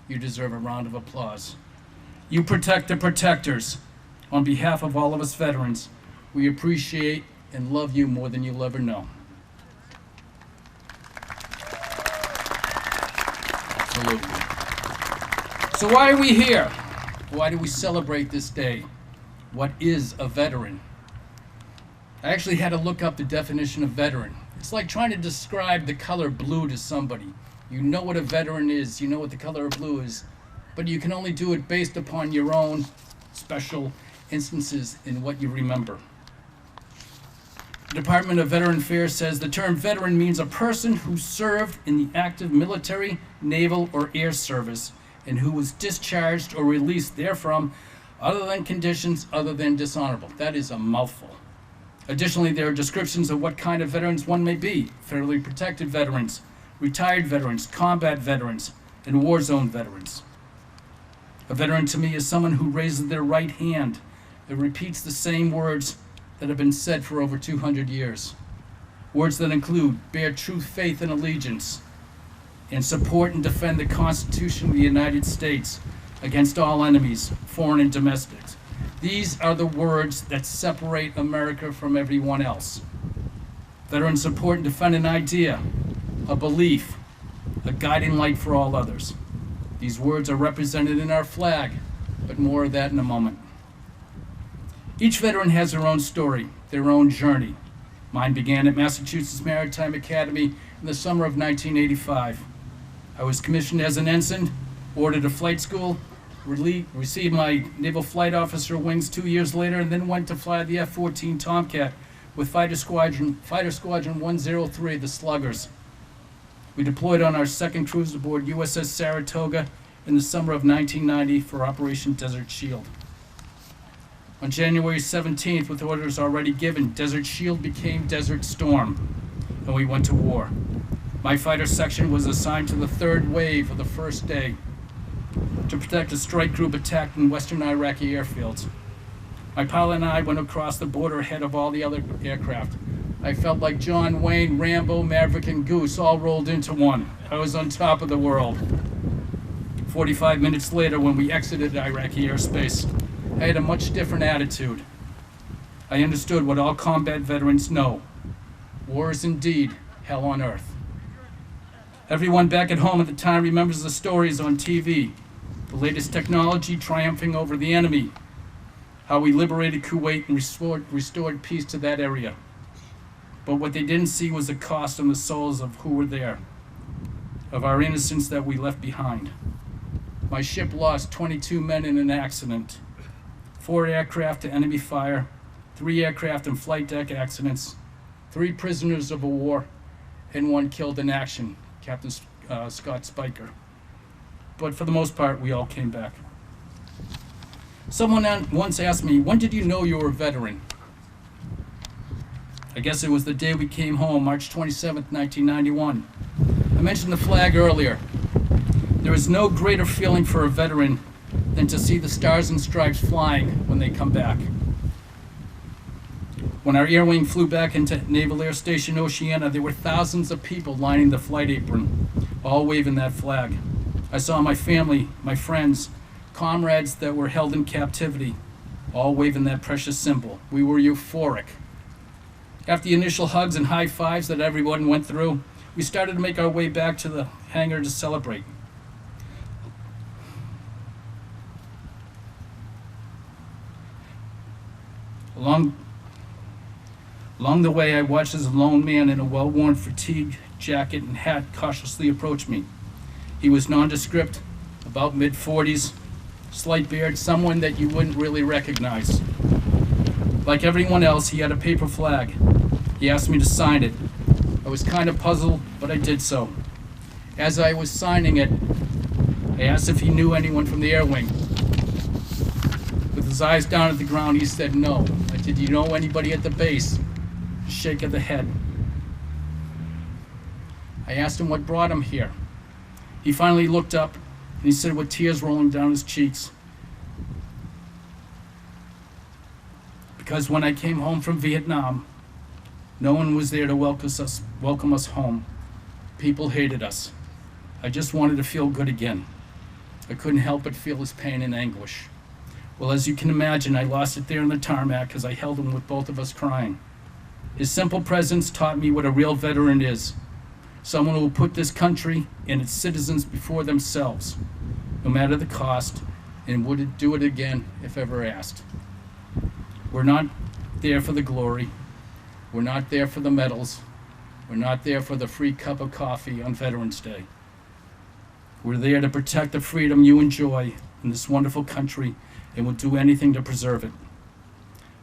you deserve a round of applause. You protect the protectors. On behalf of all of us veterans, we appreciate and love you more than you'll ever know. Absolutely. So why are we here? Why do we celebrate this day? What is a veteran? I actually had to look up the definition of veteran. It's like trying to describe the color blue to somebody. You know what a veteran is, you know what the color of blue is, but you can only do it based upon your own special instances in what you remember. The Department of Veteran Affairs says the term veteran means a person who served in the active military, naval, or air service and who was discharged or released therefrom other than conditions other than dishonorable. That is a mouthful. Additionally, there are descriptions of what kind of veterans one may be: federally protected veterans, retired veterans, combat veterans, and war zone veterans. A veteran to me is someone who raises their right hand and repeats the same words that have been said for over 200 years. Words that include bear true faith and allegiance, and support and defend the Constitution of the United States against all enemies, foreign and domestic. These are the words that separate America from everyone else. Veterans support and defend an idea, a belief, a guiding light for all others. These words are represented in our flag, but more of that in a moment. Each veteran has their own story, their own journey. Mine began at Massachusetts Maritime Academy in the summer of 1985. I was commissioned as an ensign, ordered to flight school, received my Naval Flight Officer wings 2 years later, and then went to fly the F-14 Tomcat with Fighter Squadron 103, the Sluggers. We deployed on our second cruise aboard USS Saratoga in the summer of 1990 for Operation Desert Shield. On January 17th, with orders already given, Desert Shield became Desert Storm, and we went to war. My fighter section was assigned to the third wave of the first day to protect a strike group attacked in western Iraqi airfields. My pilot and I went across the border ahead of all the other aircraft. I felt like John Wayne, Rambo, Maverick, and Goose all rolled into one. I was on top of the world. 45 minutes later, when we exited Iraqi airspace, I had a much different attitude. I understood what all combat veterans know. War is indeed hell on earth. Everyone back at home at the time remembers the stories on TV, the latest technology triumphing over the enemy, how we liberated Kuwait and restored peace to that area. But what they didn't see was the cost on the souls of who were there, of our innocence that we left behind. My ship lost 22 men in an accident, 4 aircraft to enemy fire, 3 aircraft and flight deck accidents, 3 prisoners of war, and 1 killed in action, Captain Scott Spiker. But for the most part, we all came back. Someone once asked me, when did you know you were a veteran? I guess it was the day we came home, March 27th, 1991. I mentioned the flag earlier. There is no greater feeling for a veteran than to see the stars and stripes flying when they come back. When our air wing flew back into Naval Air Station Oceana, there were thousands of people lining the flight apron, all waving that flag. I saw my family, my friends, comrades that were held in captivity, all waving that precious symbol. We were euphoric. After the initial hugs and high fives that everyone went through, we started to make our way back to the hangar to celebrate. Along the way, I watched as a lone man in a well-worn fatigue jacket and hat cautiously approached me. He was nondescript, about mid-40s, slight beard, someone that you wouldn't really recognize. Like everyone else, he had a paper flag. He asked me to sign it. I was kind of puzzled, but I did so. As I was signing it, I asked if he knew anyone from the air wing. With his eyes down at the ground, he said no. I said, "Do you know anybody at the base?" A shake of the head. I asked him what brought him here. He finally looked up and he said with tears rolling down his cheeks, "Because when I came home from Vietnam, no one was there to welcome us home. People hated us. I just wanted to feel good again. I couldn't help but feel his pain and anguish." Well, as you can imagine, I lost it there in the tarmac as I held him with both of us crying. His simple presence taught me what a real veteran is. Someone who will put this country and its citizens before themselves, no matter the cost, and would do it again if ever asked. We're not there for the glory. We're not there for the medals. We're not there for the free cup of coffee on Veterans Day. We're there to protect the freedom you enjoy in this wonderful country and will do anything to preserve it.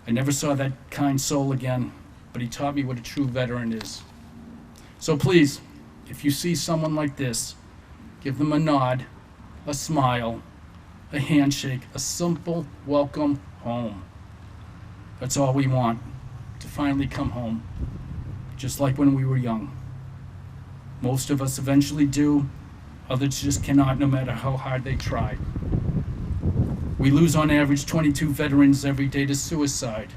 I never saw that kind soul again, but he taught me what a true veteran is. So please, if you see someone like this, give them a nod, a smile, a handshake, a simple welcome home. That's all we want, to finally come home, just like when we were young. Most of us eventually do, others just cannot, no matter how hard they try. We lose on average 22 veterans every day to suicide.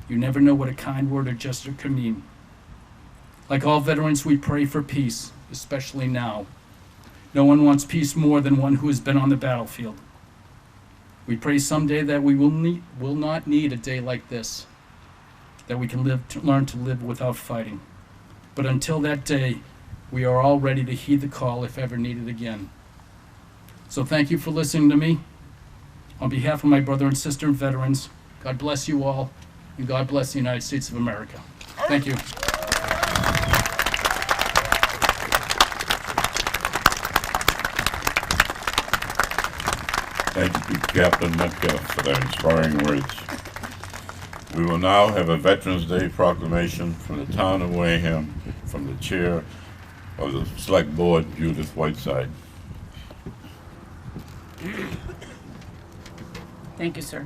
You never know what a kind word or gesture can mean. Like all veterans, we pray for peace, especially now. No one wants peace more than one who has been on the battlefield. We pray someday that we will not need a day like this, that we can learn to live without fighting. But until that day, we are all ready to heed the call if ever needed again. So thank you for listening to me. on behalf of my brother and sister and veterans, God bless you all, and God bless the United States of America. Thank you. Thank you, Captain Metcalf, for that inspiring words. We will now have a Veterans Day proclamation from the town of Wareham from the chair of the Select Board, Judith Whiteside. Thank you, sir.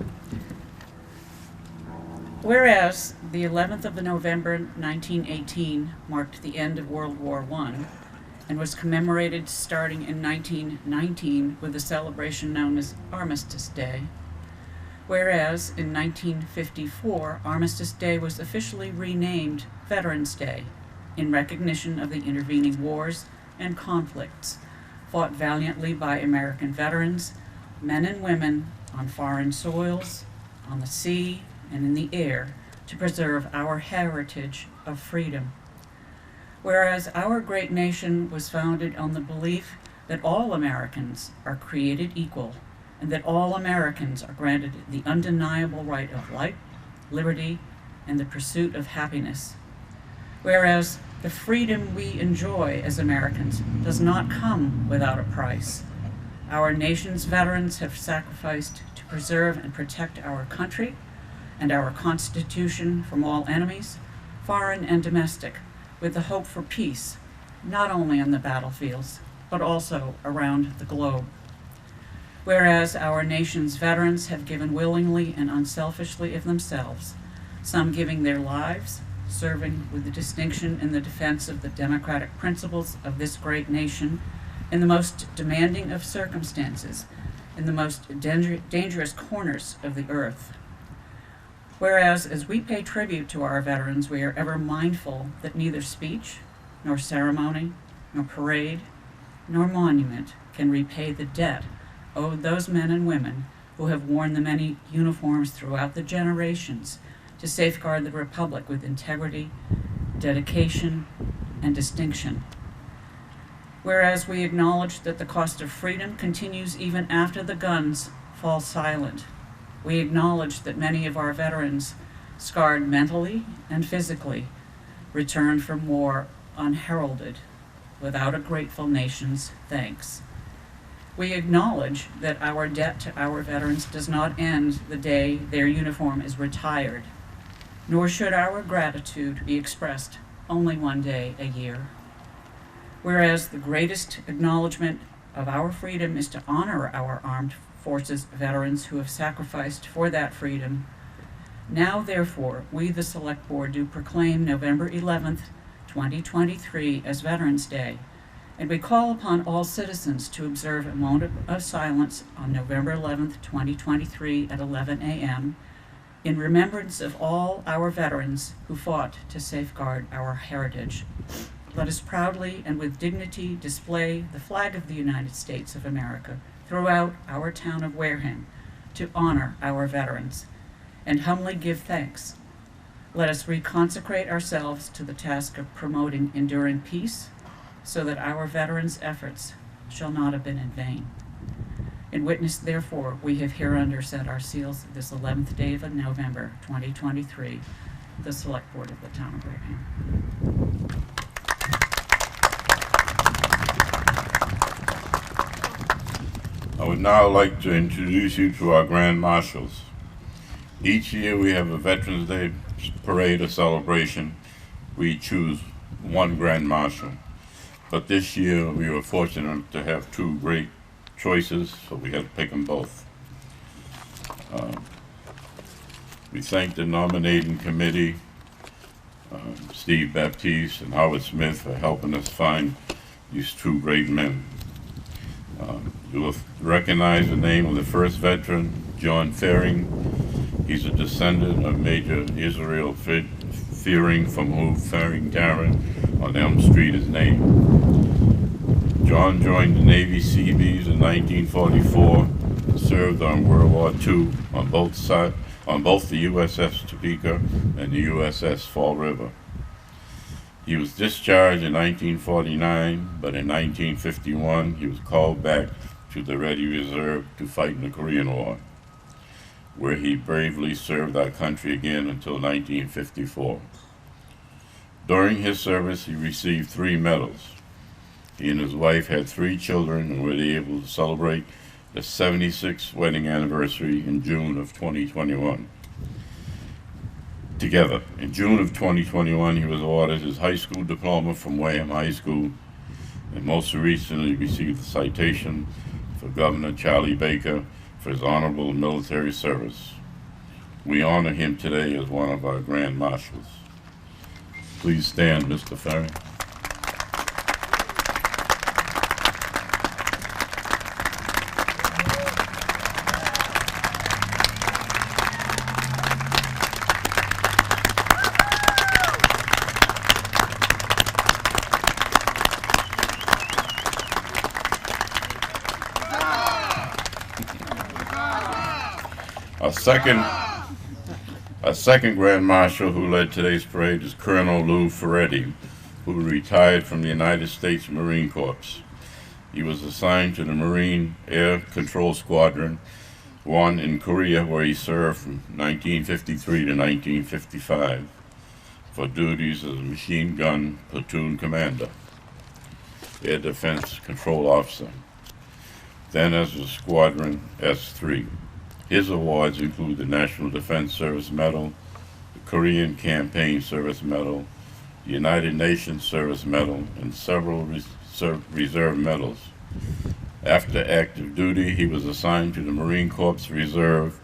Whereas the 11th of November 1918 marked the end of World War I and was commemorated starting in 1919 with a celebration known as Armistice Day. Whereas in 1954, Armistice Day was officially renamed Veterans Day in recognition of the intervening wars and conflicts fought valiantly by American veterans, men and women on foreign soils, on the sea, and in the air to preserve our heritage of freedom. Whereas our great nation was founded on the belief that all Americans are created equal and that all Americans are granted the undeniable right of life, liberty, and the pursuit of happiness. Whereas the freedom we enjoy as Americans does not come without a price. Our nation's veterans have sacrificed to preserve and protect our country and our Constitution from all enemies, foreign and domestic, with the hope for peace, not only on the battlefields, but also around the globe. Whereas our nation's veterans have given willingly and unselfishly of themselves, some giving their lives, serving with the distinction in the defense of the democratic principles of this great nation in the most demanding of circumstances, in the most dangerous corners of the earth. Whereas as we pay tribute to our veterans, we are ever mindful that neither speech, nor ceremony, nor parade, nor monument can repay the debt owed those men and women who have worn the many uniforms throughout the generations to safeguard the Republic with integrity, dedication, and distinction. Whereas we acknowledge that the cost of freedom continues even after the guns fall silent. We acknowledge that many of our veterans, scarred mentally and physically, returned from war unheralded, without a grateful nation's thanks. We acknowledge that our debt to our veterans does not end the day their uniform is retired, nor should our gratitude be expressed only one day a year. Whereas the greatest acknowledgement of our freedom is to honor our armed forces veterans who have sacrificed for that freedom, now therefore we the Select Board do proclaim November 11th, 2023 as Veterans Day, and we call upon all citizens to observe a moment of silence on November 11th, 2023 at 11 a.m. in remembrance of all our veterans who fought to safeguard our heritage. Let us proudly and with dignity display the flag of the United States of America throughout our town of Wareham to honor our veterans and humbly give thanks. Let us reconsecrate ourselves to the task of promoting enduring peace so that our veterans' efforts shall not have been in vain. In witness, therefore, we have hereunder set our seals this 11th day of November 2023, the Select Board of the Town of Wareham. I would now like to introduce you to our Grand Marshals. Each year we have a Veterans Day parade or celebration. We choose one Grand Marshal. But this year we were fortunate to have two great choices, so we had to pick them both. We thank the nominating committee, Steve Baptiste and Howard Smith, for helping us find these two great men. You will recognize the name of the first veteran, John Fearing. He's a descendant of Major Israel Fearing, from whom Fearing Tavern on Elm Street is named. John joined the Navy Seabees in 1944 and served on World War II on both the USS Topeka and the USS Fall River. He was discharged in 1949, but in 1951 he was called back to the Ready Reserve to fight in the Korean War. where he bravely served our country again until 1954. During his service, he received 3 medals. He and his wife had 3 children and were able to celebrate the 76th wedding anniversary in June of 2021. Together. In June of 2021, he was awarded his high school diploma from Wareham High School, and most recently received a citation for Governor Charlie Baker for his honorable military service. We honor him today as one of our Grand Marshals. Please stand, Mr. Ferry. Our second Grand Marshal who led today's parade is Colonel Lou Ferretti, who retired from the United States Marine Corps. He was assigned to the Marine Air Control Squadron 1 in Korea, where he served from 1953 to 1955 for duties as a machine gun platoon commander, air defense control officer, then as a Squadron S3. His awards include the National Defense Service Medal, the Korean Campaign Service Medal, the United Nations Service Medal, and several reserve medals. After active duty, he was assigned to the Marine Corps Reserve,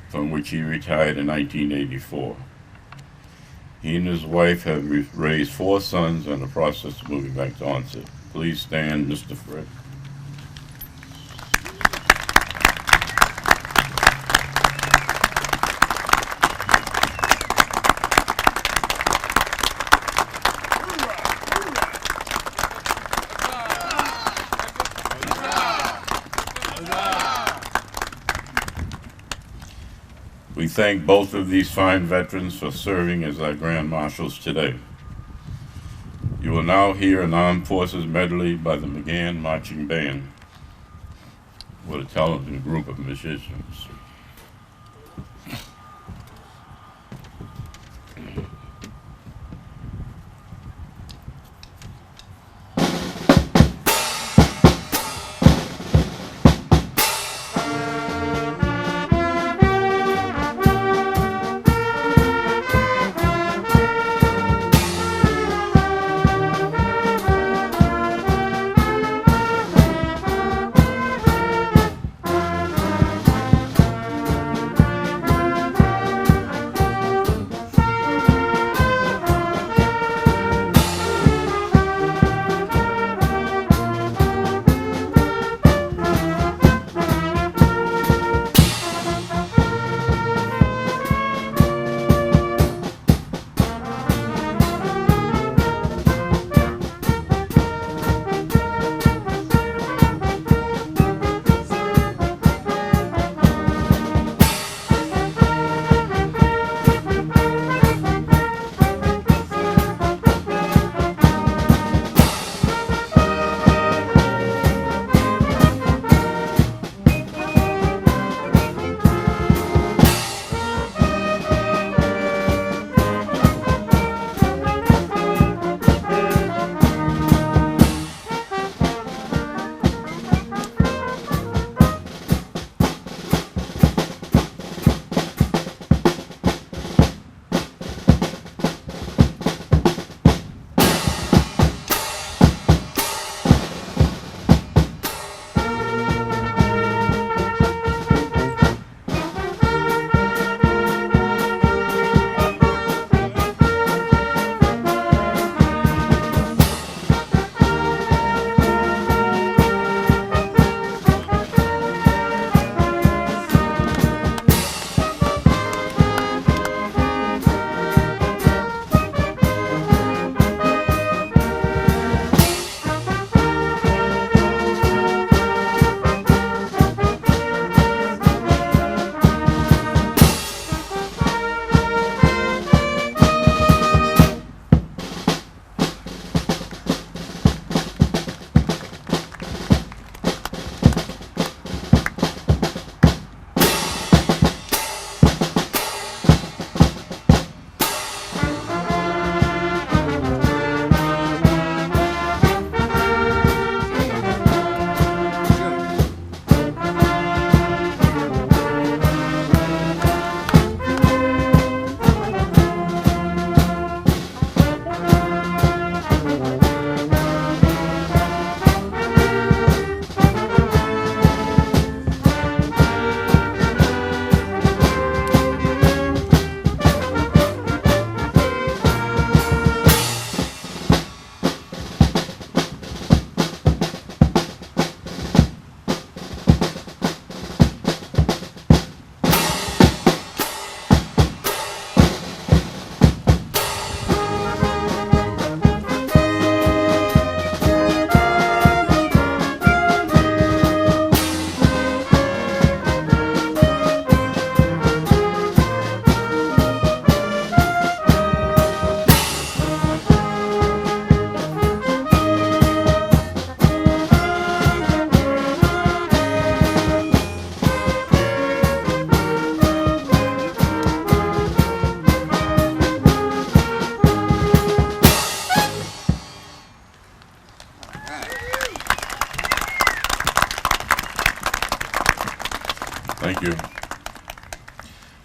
from which he retired in 1984. He and his wife have raised 4 sons and are in the process of moving back to Onset. Please stand, Mr. Fred. We thank both of these fine veterans for serving as our Grand Marshals today. You will now hear an Armed Forces medley by the McGann Marching Band with a talented group of musicians.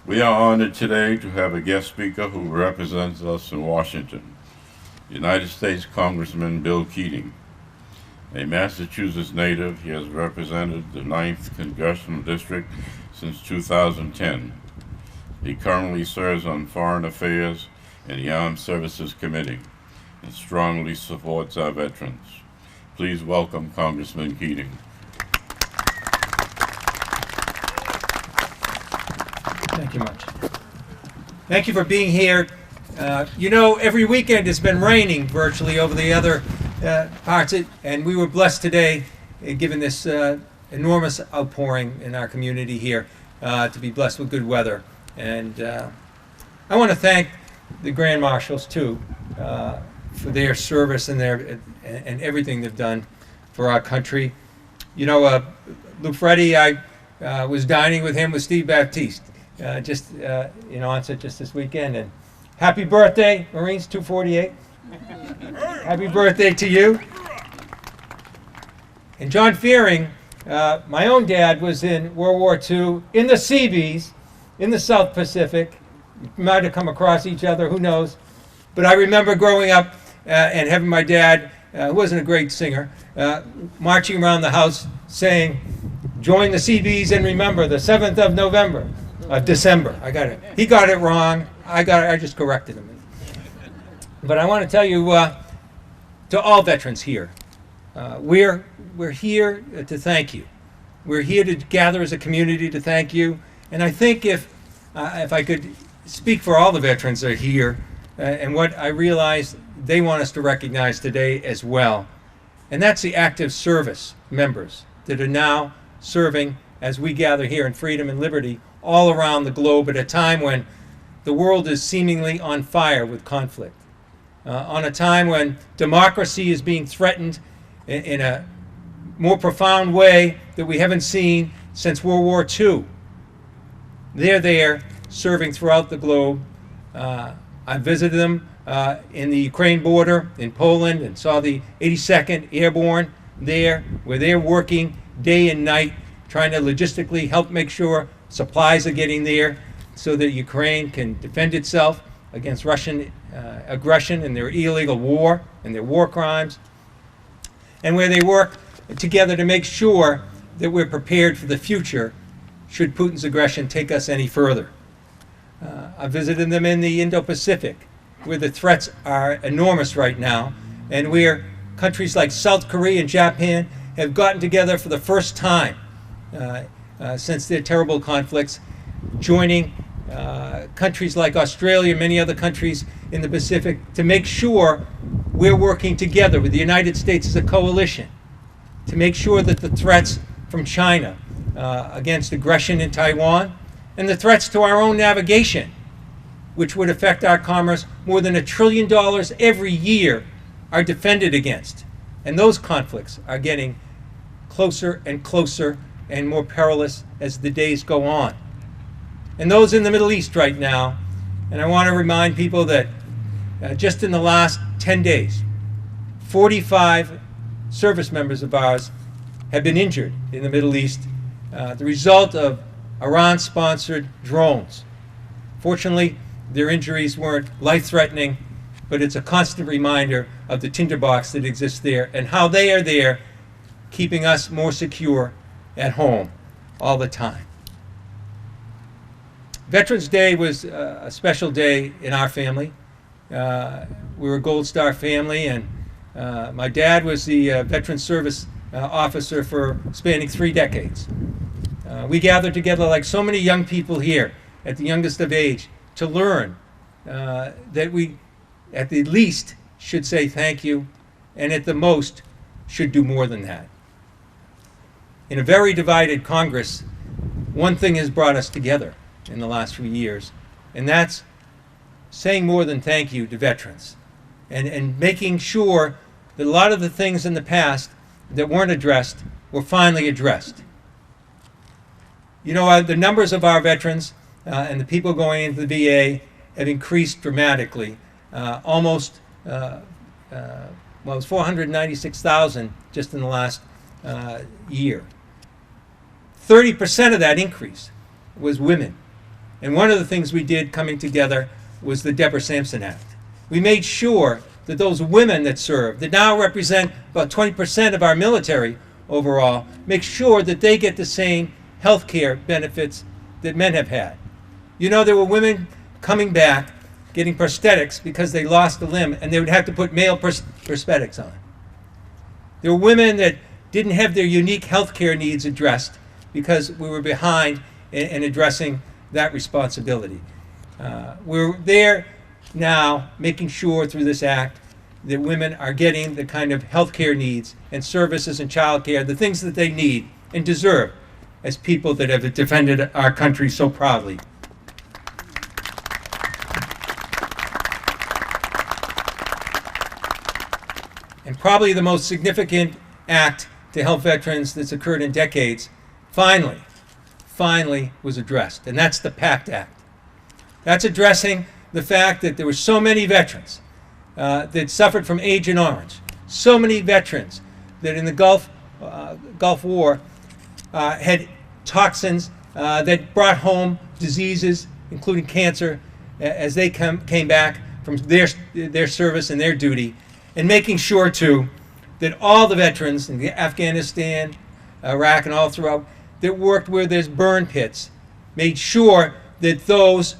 We are honored today to have a guest speaker who represents us in Washington, United States Congressman Bill Keating. A Massachusetts native, he has represented the 9th Congressional District since 2010. He currently serves on Foreign Affairs and the Armed Services Committee and strongly supports our veterans. Please welcome Congressman Keating. Thank you much. Thank you for being here. You know, every weekend it's been raining virtually over the other parts, and we were blessed today, given this enormous outpouring in our community here, to be blessed with good weather. And I want to thank the Grand Marshals too for their service and and everything they've done for our country. You know, Lou Freddy, I was dining with him with Steve Baptiste onset just this weekend. And happy birthday, Marines 248. Happy birthday to you. And John Fearing, my own dad was in World War II in the Seabees in the South Pacific. You might have come across each other, who knows. But I remember growing up and having my dad, who wasn't a great singer, marching around the house saying, "Join the Seabees and remember the 7th of November, December." I got it. He got it wrong. I just corrected him. But I want to tell you, to all veterans here, we're here to thank you. We're here to gather as a community to thank you. And I think if I could speak for all the veterans that are here, and what I realize they want us to recognize today as well, and that's the active service members that are now serving as we gather here in freedom and liberty all around the globe at a time when the world is seemingly on fire with conflict, on a time when democracy is being threatened in a more profound way that we haven't seen since World War II. They're there serving throughout the globe. I visited them in the Ukraine border in Poland and saw the 82nd Airborne there, where they're working day and night trying to logistically help make sure supplies are getting there so that Ukraine can defend itself against Russian aggression and their illegal war and their war crimes, and where they work together to make sure that we're prepared for the future should Putin's aggression take us any further. I visited them in the Indo-Pacific, where the threats are enormous right now, and where countries like South Korea and Japan have gotten together for the first time since their terrible conflicts, joining countries like Australia and many other countries in the Pacific to make sure we're working together with the United States as a coalition to make sure that the threats from China against aggression in Taiwan and the threats to our own navigation, which would affect our commerce more than $1 trillion every year, are defended against. And those conflicts are getting closer and closer and more perilous as the days go on. And those in the Middle East right now, and I want to remind people that just in the last 10 days, 45 service members of ours have been injured in the Middle East, the result of Iran-sponsored drones. Fortunately, their injuries weren't life-threatening, but it's a constant reminder of the tinderbox that exists there and how they are there keeping us more secure at home all the time. Veterans Day was a special day in our family. We're a Gold Star family, and my dad was the Veteran Service Officer for spanning 3 decades. We gathered together like so many young people here at the youngest of age to learn that we at the least should say thank you, and at the most should do more than that. In a very divided Congress, one thing has brought us together in the last few years, and that's saying more than thank you to veterans and making sure that a lot of the things in the past that weren't addressed were finally addressed. You know, the numbers of our veterans and the people going into the VA have increased dramatically. Almost, well, it was 496,000 just in the last year. 30% of that increase was women. And one of the things we did coming together was the Deborah Sampson Act. We made sure that those women that serve, that now represent about 20% of our military overall, make sure that they get the same health care benefits that men have had. You know, there were women coming back getting prosthetics because they lost a limb, and they would have to put male prosthetics on. There were women that didn't have their unique health care needs addressed because we were behind in addressing that responsibility. We're there now making sure through this act that women are getting the kind of health care needs and services and child care, the things that they need and deserve as people that have defended our country so proudly. And probably the most significant act to help veterans that's occurred in decades, finally was addressed, and that's the PACT Act. That's addressing the fact that there were so many veterans that suffered from Agent Orange, so many veterans that in the Gulf War had toxins that brought home diseases, including cancer, as they came back from their service and their duty, and making sure, too, that all the veterans in Afghanistan, Iraq, and all throughout that worked where there's burn pits made sure that those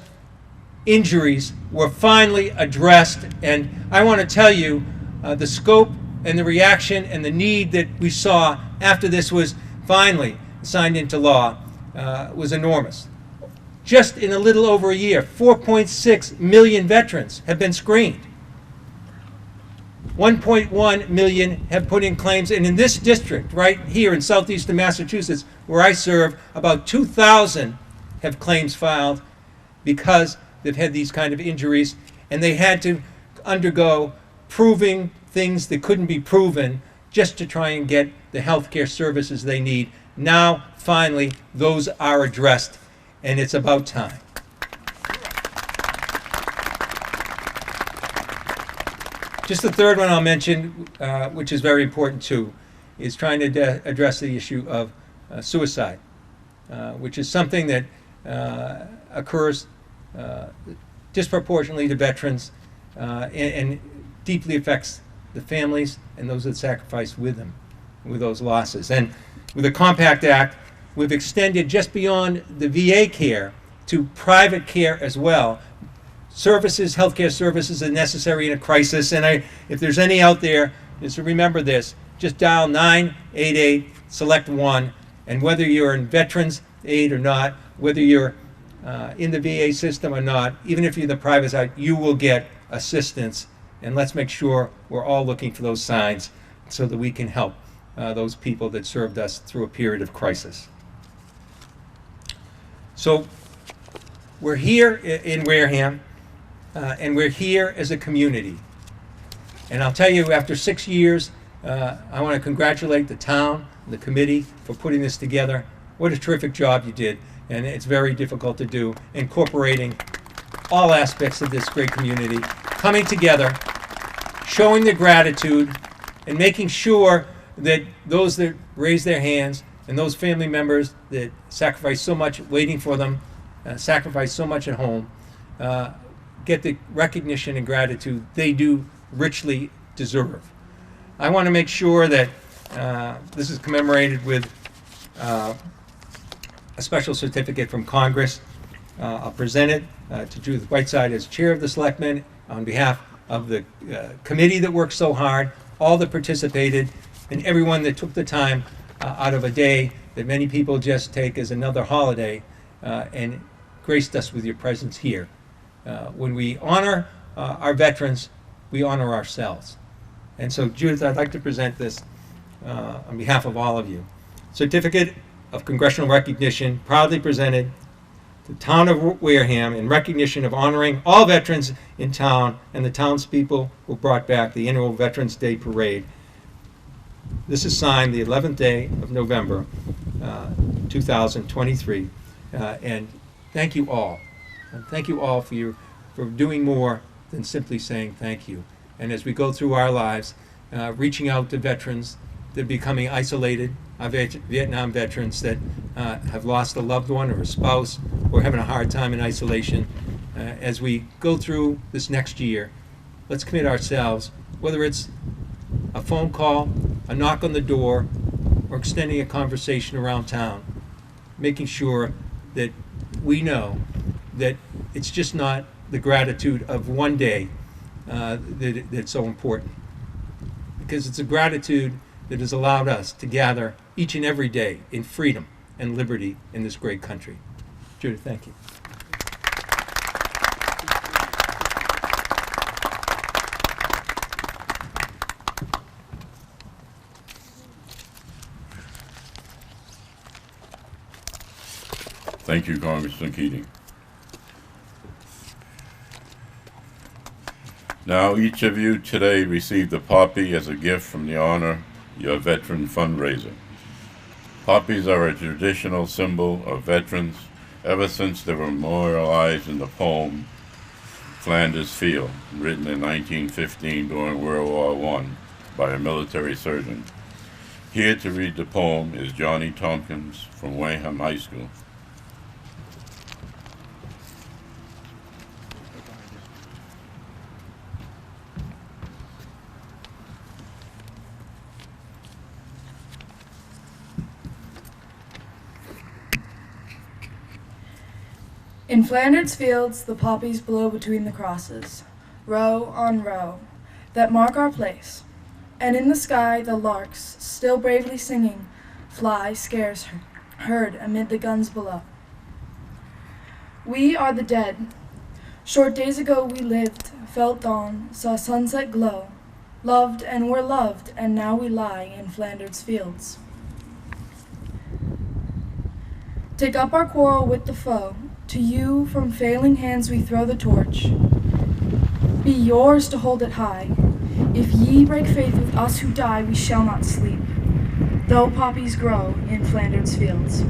injuries were finally addressed. And I want to tell you, the scope and the reaction and the need that we saw after this was finally signed into law was enormous. Just in a little over a year, 4.6 million veterans have been screened. 1.1 million have put in claims, and in this district, right here in southeastern Massachusetts, where I serve, about 2,000 have claims filed because they've had these kind of injuries, and they had to undergo proving things that couldn't be proven just to try and get the health care services they need. Now, finally, those are addressed, and it's about time. Just the third one I'll mention, which is very important too, is trying to address the issue of suicide, which is something that occurs disproportionately to veterans and deeply affects the families and those that sacrifice with them, with those losses. And with the Compact Act, we've extended just beyond the VA care to private care as well. Services, healthcare services are necessary in a crisis, and if there's any out there, is to remember this, just dial 988, select 1, and whether you're in Veterans Aid or not, whether you're in the VA system or not, even if you're in the private side, you will get assistance, and let's make sure we're all looking for those signs so that we can help those people that served us through a period of crisis. So we're here in Wareham, and we're here as a community. And I'll tell you, after 6 years, I want to congratulate the town, the committee, for putting this together. What a terrific job you did, and it's very difficult to do, incorporating all aspects of this great community, coming together, showing their gratitude, and making sure that those that raise their hands and those family members that sacrifice so much waiting for them, sacrifice so much at home, get the recognition and gratitude they do richly deserve. I want to make sure that this is commemorated with a special certificate from Congress. I'll present it to Judith Whiteside as chair of the Selectmen on behalf of the committee that worked so hard, all that participated, and everyone that took the time out of a day that many people just take as another holiday and graced us with your presence here. When we honor our veterans, we honor ourselves. And so, Judith, I'd like to present this on behalf of all of you. Certificate of Congressional Recognition, proudly presented to the town of Wareham in recognition of honoring all veterans in town and the townspeople who brought back the annual Veterans Day Parade. This is signed the 11th day of November, 2023. And thank you all. And thank you all for doing more than simply saying thank you. And as we go through our lives, reaching out to veterans that are becoming isolated our Vietnam veterans that have lost a loved one or a spouse or having a hard time in isolation. As we go through this next year, let's commit ourselves, whether it's a phone call, a knock on the door, or extending a conversation around town, making sure that we know that it's just not the gratitude of one day that's so important. Because it's a gratitude that has allowed us to gather each and every day in freedom and liberty in this great country. Judith, thank you. Thank you, Congressman Keating. Now, each of you today received a poppy as a gift from the Honor Your Veteran fundraiser. Poppies are a traditional symbol of veterans ever since they were memorialized in the poem Flanders Field, written in 1915 during World War I by a military surgeon. Here to read the poem is Johnny Tompkins from Wareham High School. In Flanders fields the poppies blow between the crosses, row on row, that mark our place, and in the sky the larks, still bravely singing, fly scarce heard amid the guns below. We are the dead. Short days ago we lived, felt dawn, saw sunset glow, loved and were loved, and now we lie in Flanders fields. Take up our quarrel with the foe. To you from failing hands we throw the torch. Be yours to hold it high. If ye break faith with us who die, we shall not sleep, though poppies grow in Flanders fields.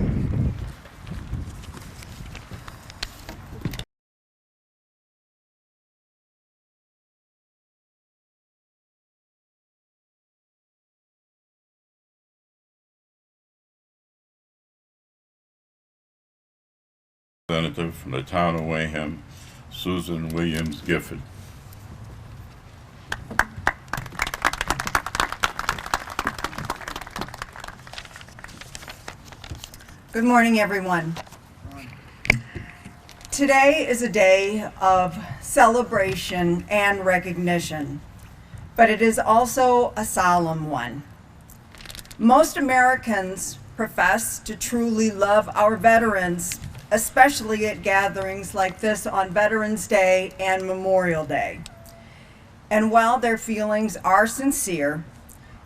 Representative from the town of Wareham, Susan Williams Gifford. Good morning, everyone. Today is a day of celebration and recognition, but it is also a solemn one. Most Americans profess to truly love our veterans, especially at gatherings like this on Veterans Day and Memorial Day. And while their feelings are sincere,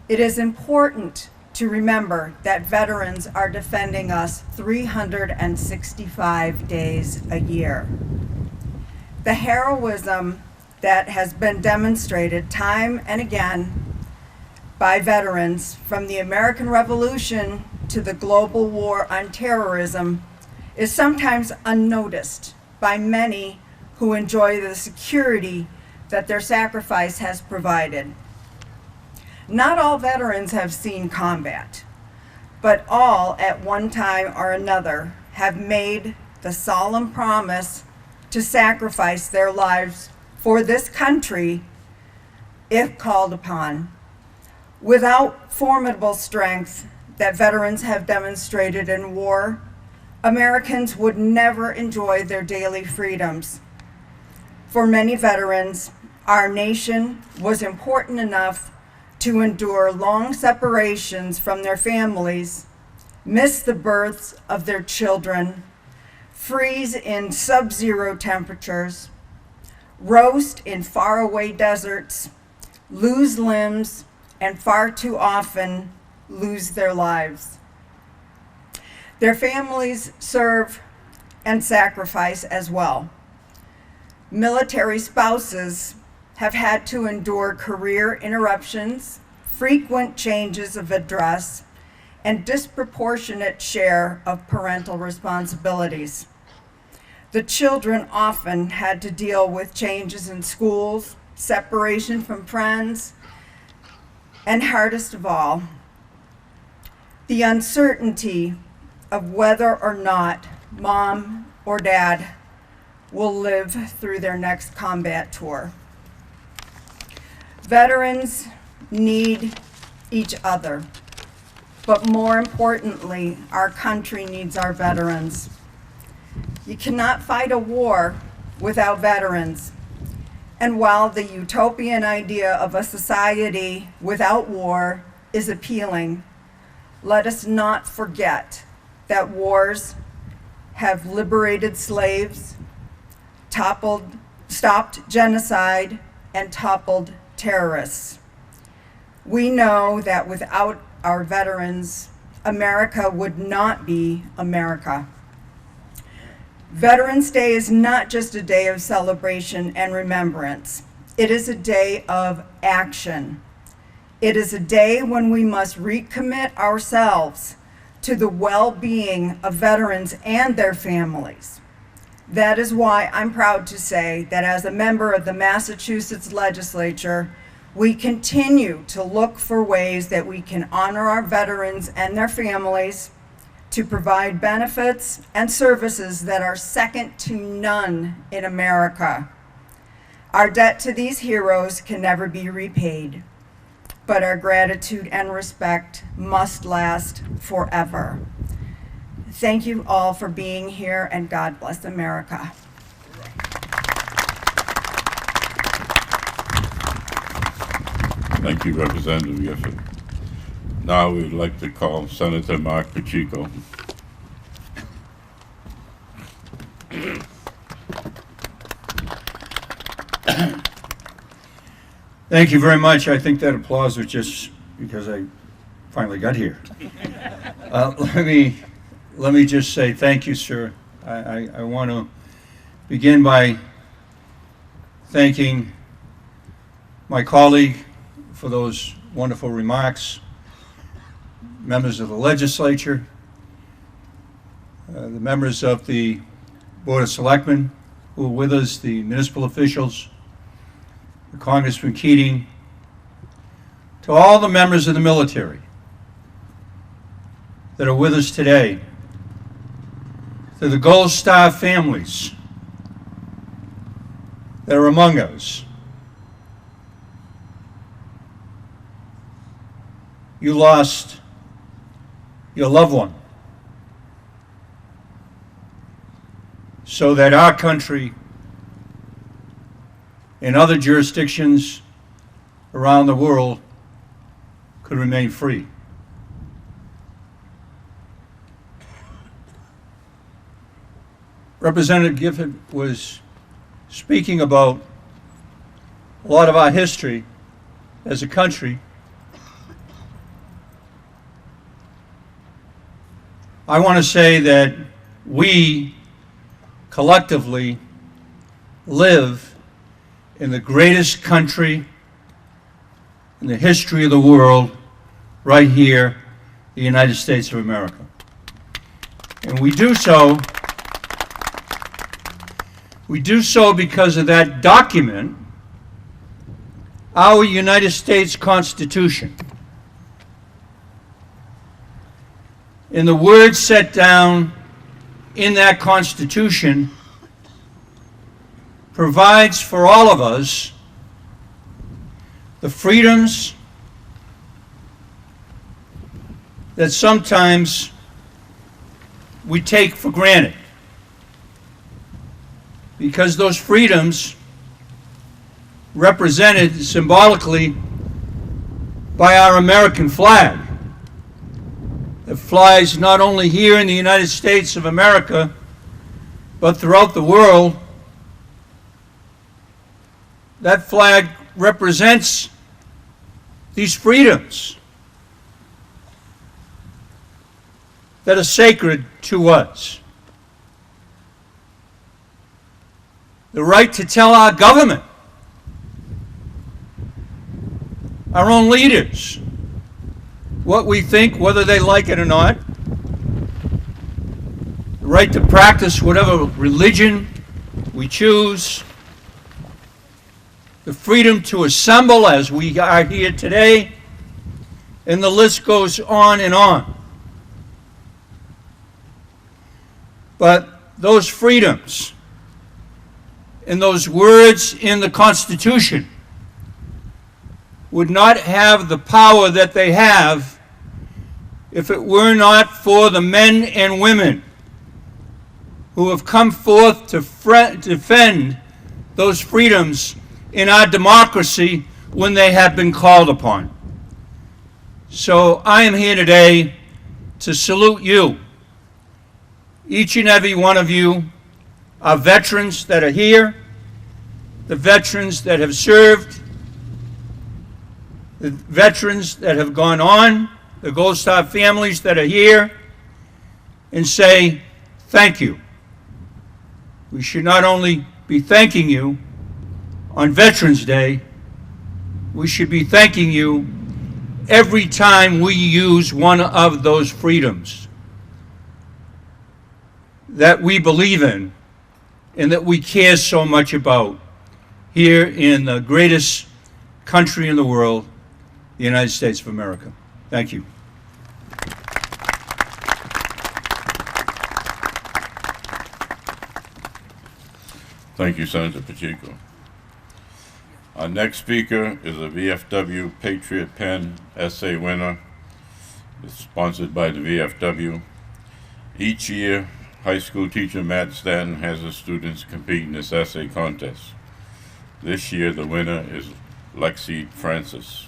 it is important to remember that veterans are defending us 365 days a year. The heroism that has been demonstrated time and again by veterans from the American Revolution to the global war on terrorism is sometimes unnoticed by many who enjoy the security that their sacrifice has provided. Not all veterans have seen combat, but all at one time or another have made the solemn promise to sacrifice their lives for this country if called upon. Without formidable strength that veterans have demonstrated in war, Americans would never enjoy their daily freedoms. For many veterans, our nation was important enough to endure long separations from their families, miss the births of their children, freeze in sub-zero temperatures, roast in faraway deserts, lose limbs, and far too often lose their lives. Their families serve and sacrifice as well. Military spouses have had to endure career interruptions, frequent changes of address, and disproportionate share of parental responsibilities. The children often had to deal with changes in schools, separation from friends, and hardest of all, the uncertainty of whether or not mom or dad will live through their next combat tour. Veterans need each other, but more importantly, our country needs our veterans. You cannot fight a war without veterans. And while the utopian idea of a society without war is appealing, let us not forget that wars have liberated slaves, stopped genocide, and toppled terrorists. We know that without our veterans, America would not be America. Veterans Day is not just a day of celebration and remembrance. It is a day of action. It is a day when we must recommit ourselves to the well-being of veterans and their families. That is why I'm proud to say that as a member of the Massachusetts legislature, we continue to look for ways that we can honor our veterans and their families, to provide benefits and services that are second to none in America. Our debt to these heroes can never be repaid, but our gratitude and respect must last forever. Thank you all for being here, and God bless America. Thank you, Representative Gifford. Now we'd like to call Senator Mark Pacheco. Thank you very much. I think that applause was just because I finally got here. Let me just say thank you, sir. I want to begin by thanking my colleague for those wonderful remarks, members of the legislature, the members of the Board of Selectmen who are with us, the municipal officials, Congressman Keating, to all the members of the military that are with us today, to the Gold Star families that are among us. You lost your loved one so that our country and other jurisdictions around the world could remain free. Representative Gifford was speaking about a lot of our history as a country. I want to say that we collectively live in the greatest country in the history of the world, right here, the United States of America. And we do so because of that document, our United States Constitution. And the words set down in that Constitution provides for all of us the freedoms that sometimes we take for granted, because those freedoms represented symbolically by our American flag that flies not only here in the United States of America but throughout the world. That flag represents these freedoms that are sacred to us. The right to tell our government, our own leaders, what we think, whether they like it or not. The right to practice whatever religion we choose. The freedom to assemble as we are here today, and the list goes on and on. But those freedoms and those words in the Constitution would not have the power that they have if it were not for the men and women who have come forth to defend those freedoms in our democracy when they have been called upon. So I am here today to salute you. Each and every one of you are veterans that are here, the veterans that have served, the veterans that have gone on, the Gold Star families that are here, and say thank you. We should not only be thanking you on Veterans Day, we should be thanking you every time we use one of those freedoms that we believe in and that we care so much about here in the greatest country in the world, the United States of America. Thank you. Thank you, Senator Pacheco. Our next speaker is a VFW Patriot Pen essay winner. It's sponsored by the VFW. Each year, high school teacher Matt Stanton has his students compete in this essay contest. This year, the winner is Lexi Francis.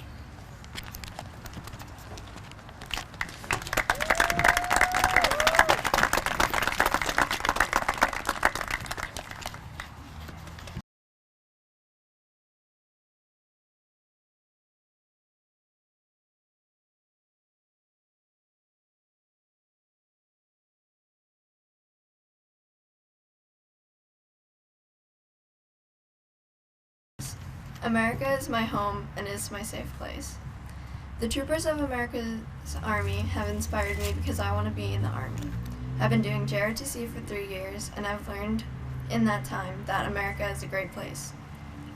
America is my home and is my safe place. The troopers of America's Army have inspired me because I want to be in the Army. I've been doing JROTC for 3 years, and I've learned in that time that America is a great place.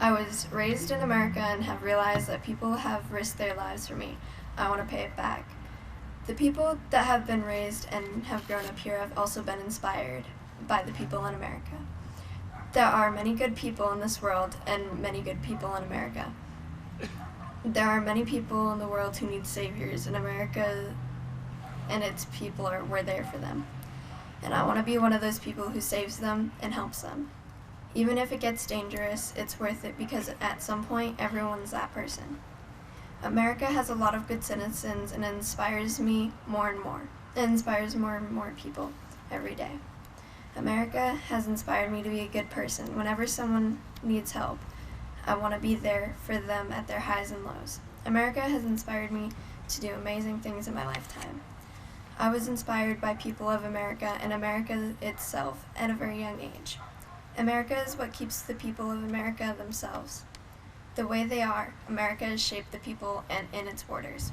I was raised in America and have realized that people have risked their lives for me. I want to pay it back. The people that have been raised and have grown up here have also been inspired by the people in America. There are many good people in this world and many good people in America. There are many people in the world who need saviors, and America and its people we're there for them. And I want to be one of those people who saves them and helps them. Even if it gets dangerous, it's worth it because at some point, everyone's that person. America has a lot of good citizens and it inspires me more and more. It inspires more and more people every day. America has inspired me to be a good person. Whenever someone needs help, I want to be there for them at their highs and lows. America has inspired me to do amazing things in my lifetime. I was inspired by people of America and America itself at a very young age. America is what keeps the people of America themselves. The way they are, America has shaped the people and in its borders.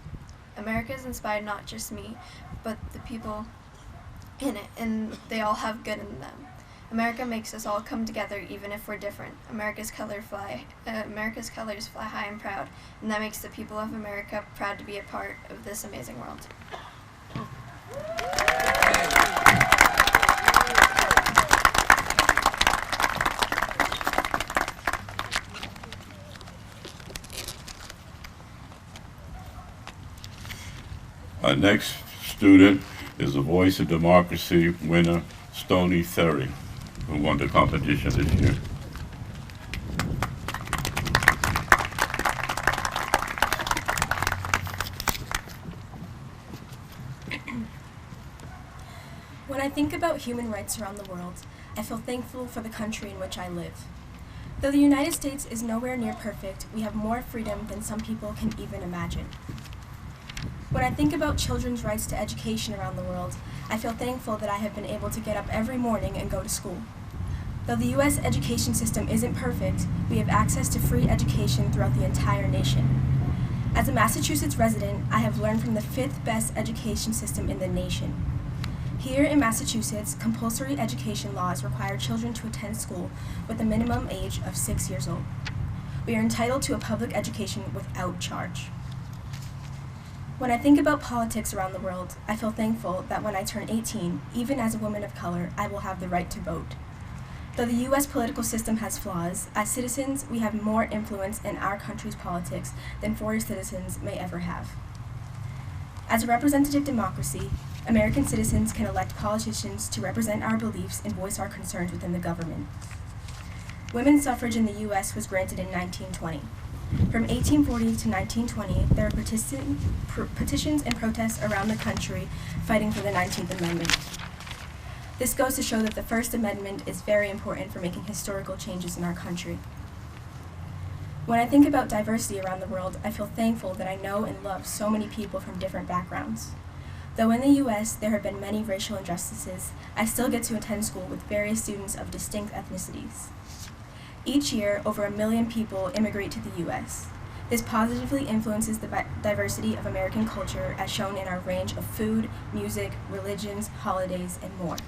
America has inspired not just me, but the people in it, and they all have good in them. America makes us all come together even if we're different. America's colors fly high and proud, and that makes the people of America proud to be a part of this amazing world. Our next student is the Voice of Democracy winner, Stony Theory, who won the competition this year. When I think about human rights around the world, I feel thankful for the country in which I live. Though the United States is nowhere near perfect, we have more freedom than some people can even imagine. When I think about children's rights to education around the world, I feel thankful that I have been able to get up every morning and go to school. Though the U.S. education system isn't perfect, we have access to free education throughout the entire nation. As a Massachusetts resident, I have learned from the 5th best education system in the nation. Here in Massachusetts, compulsory education laws require children to attend school with a minimum age of 6 years old. We are entitled to a public education without charge. When I think about politics around the world, I feel thankful that when I turn 18, even as a woman of color, I will have the right to vote. Though the U.S. political system has flaws, as citizens, we have more influence in our country's politics than foreign citizens may ever have. As a representative democracy, American citizens can elect politicians to represent our beliefs and voice our concerns within the government. Women's suffrage in the U.S. was granted in 1920. From 1840 to 1920, there were petitions and protests around the country fighting for the 19th Amendment. This goes to show that the First Amendment is very important for making historical changes in our country. When I think about diversity around the world, I feel thankful that I know and love so many people from different backgrounds. Though in the U.S. there have been many racial injustices, I still get to attend school with various students of distinct ethnicities. Each year, over 1 million people immigrate to the U.S. This positively influences the diversity of American culture as shown in our range of food, music, religions, holidays, and more.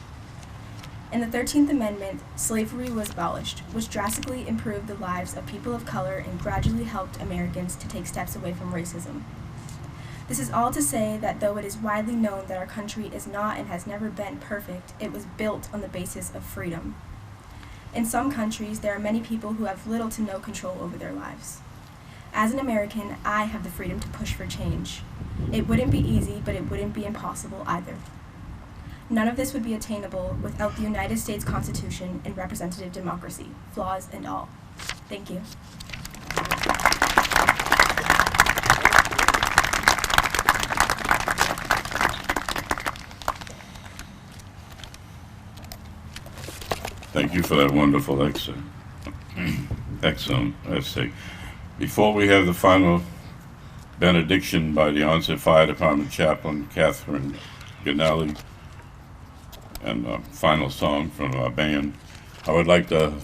In the 13th Amendment, slavery was abolished, which drastically improved the lives of people of color and gradually helped Americans to take steps away from racism. This is all to say that though it is widely known that our country is not and has never been perfect, it was built on the basis of freedom. In some countries, there are many people who have little to no control over their lives. As an American, I have the freedom to push for change. It wouldn't be easy, but it wouldn't be impossible either. None of this would be attainable without the United States Constitution and representative democracy, flaws and all. Thank you. Thank you for that wonderful essay. Before we have the final benediction by the Onset Fire Department Chaplain, Catherine Ganelli, and a final song from our band, I would like to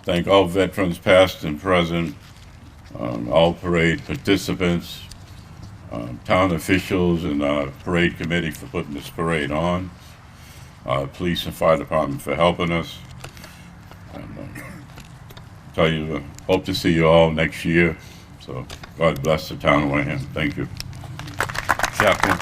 thank all veterans past and present, all parade participants, town officials and our parade committee for putting this parade on, police and fire department for helping us. And tell you, hope to see you all next year. So God bless the town of Wareham. Thank you. Chaplain.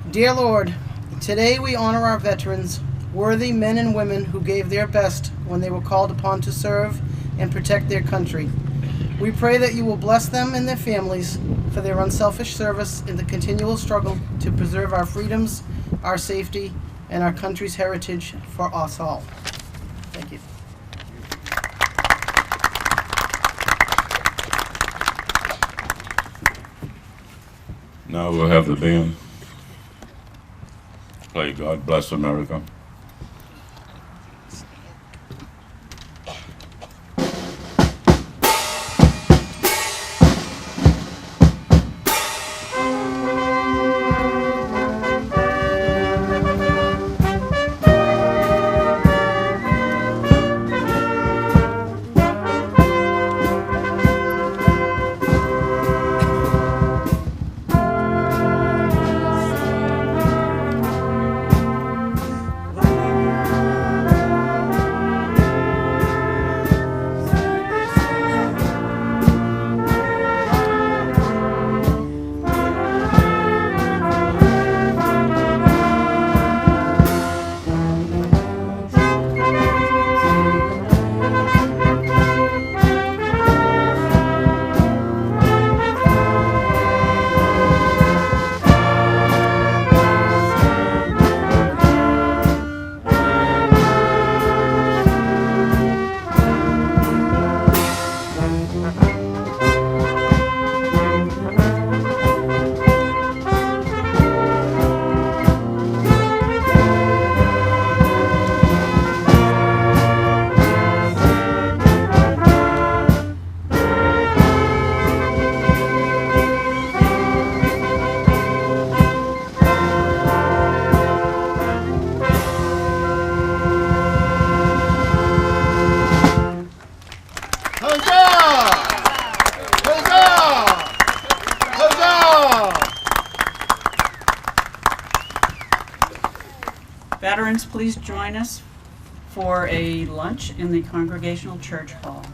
Dear Lord, today we honor our veterans, worthy men and women who gave their best when they were called upon to serve and protect their country. We pray that you will bless them and their families for their unselfish service in the continual struggle to preserve our freedoms, our safety, and our country's heritage for us all. Thank you. Now we'll have the band play God Bless America. Veterans, please join us for a lunch in the Congregational Church Hall.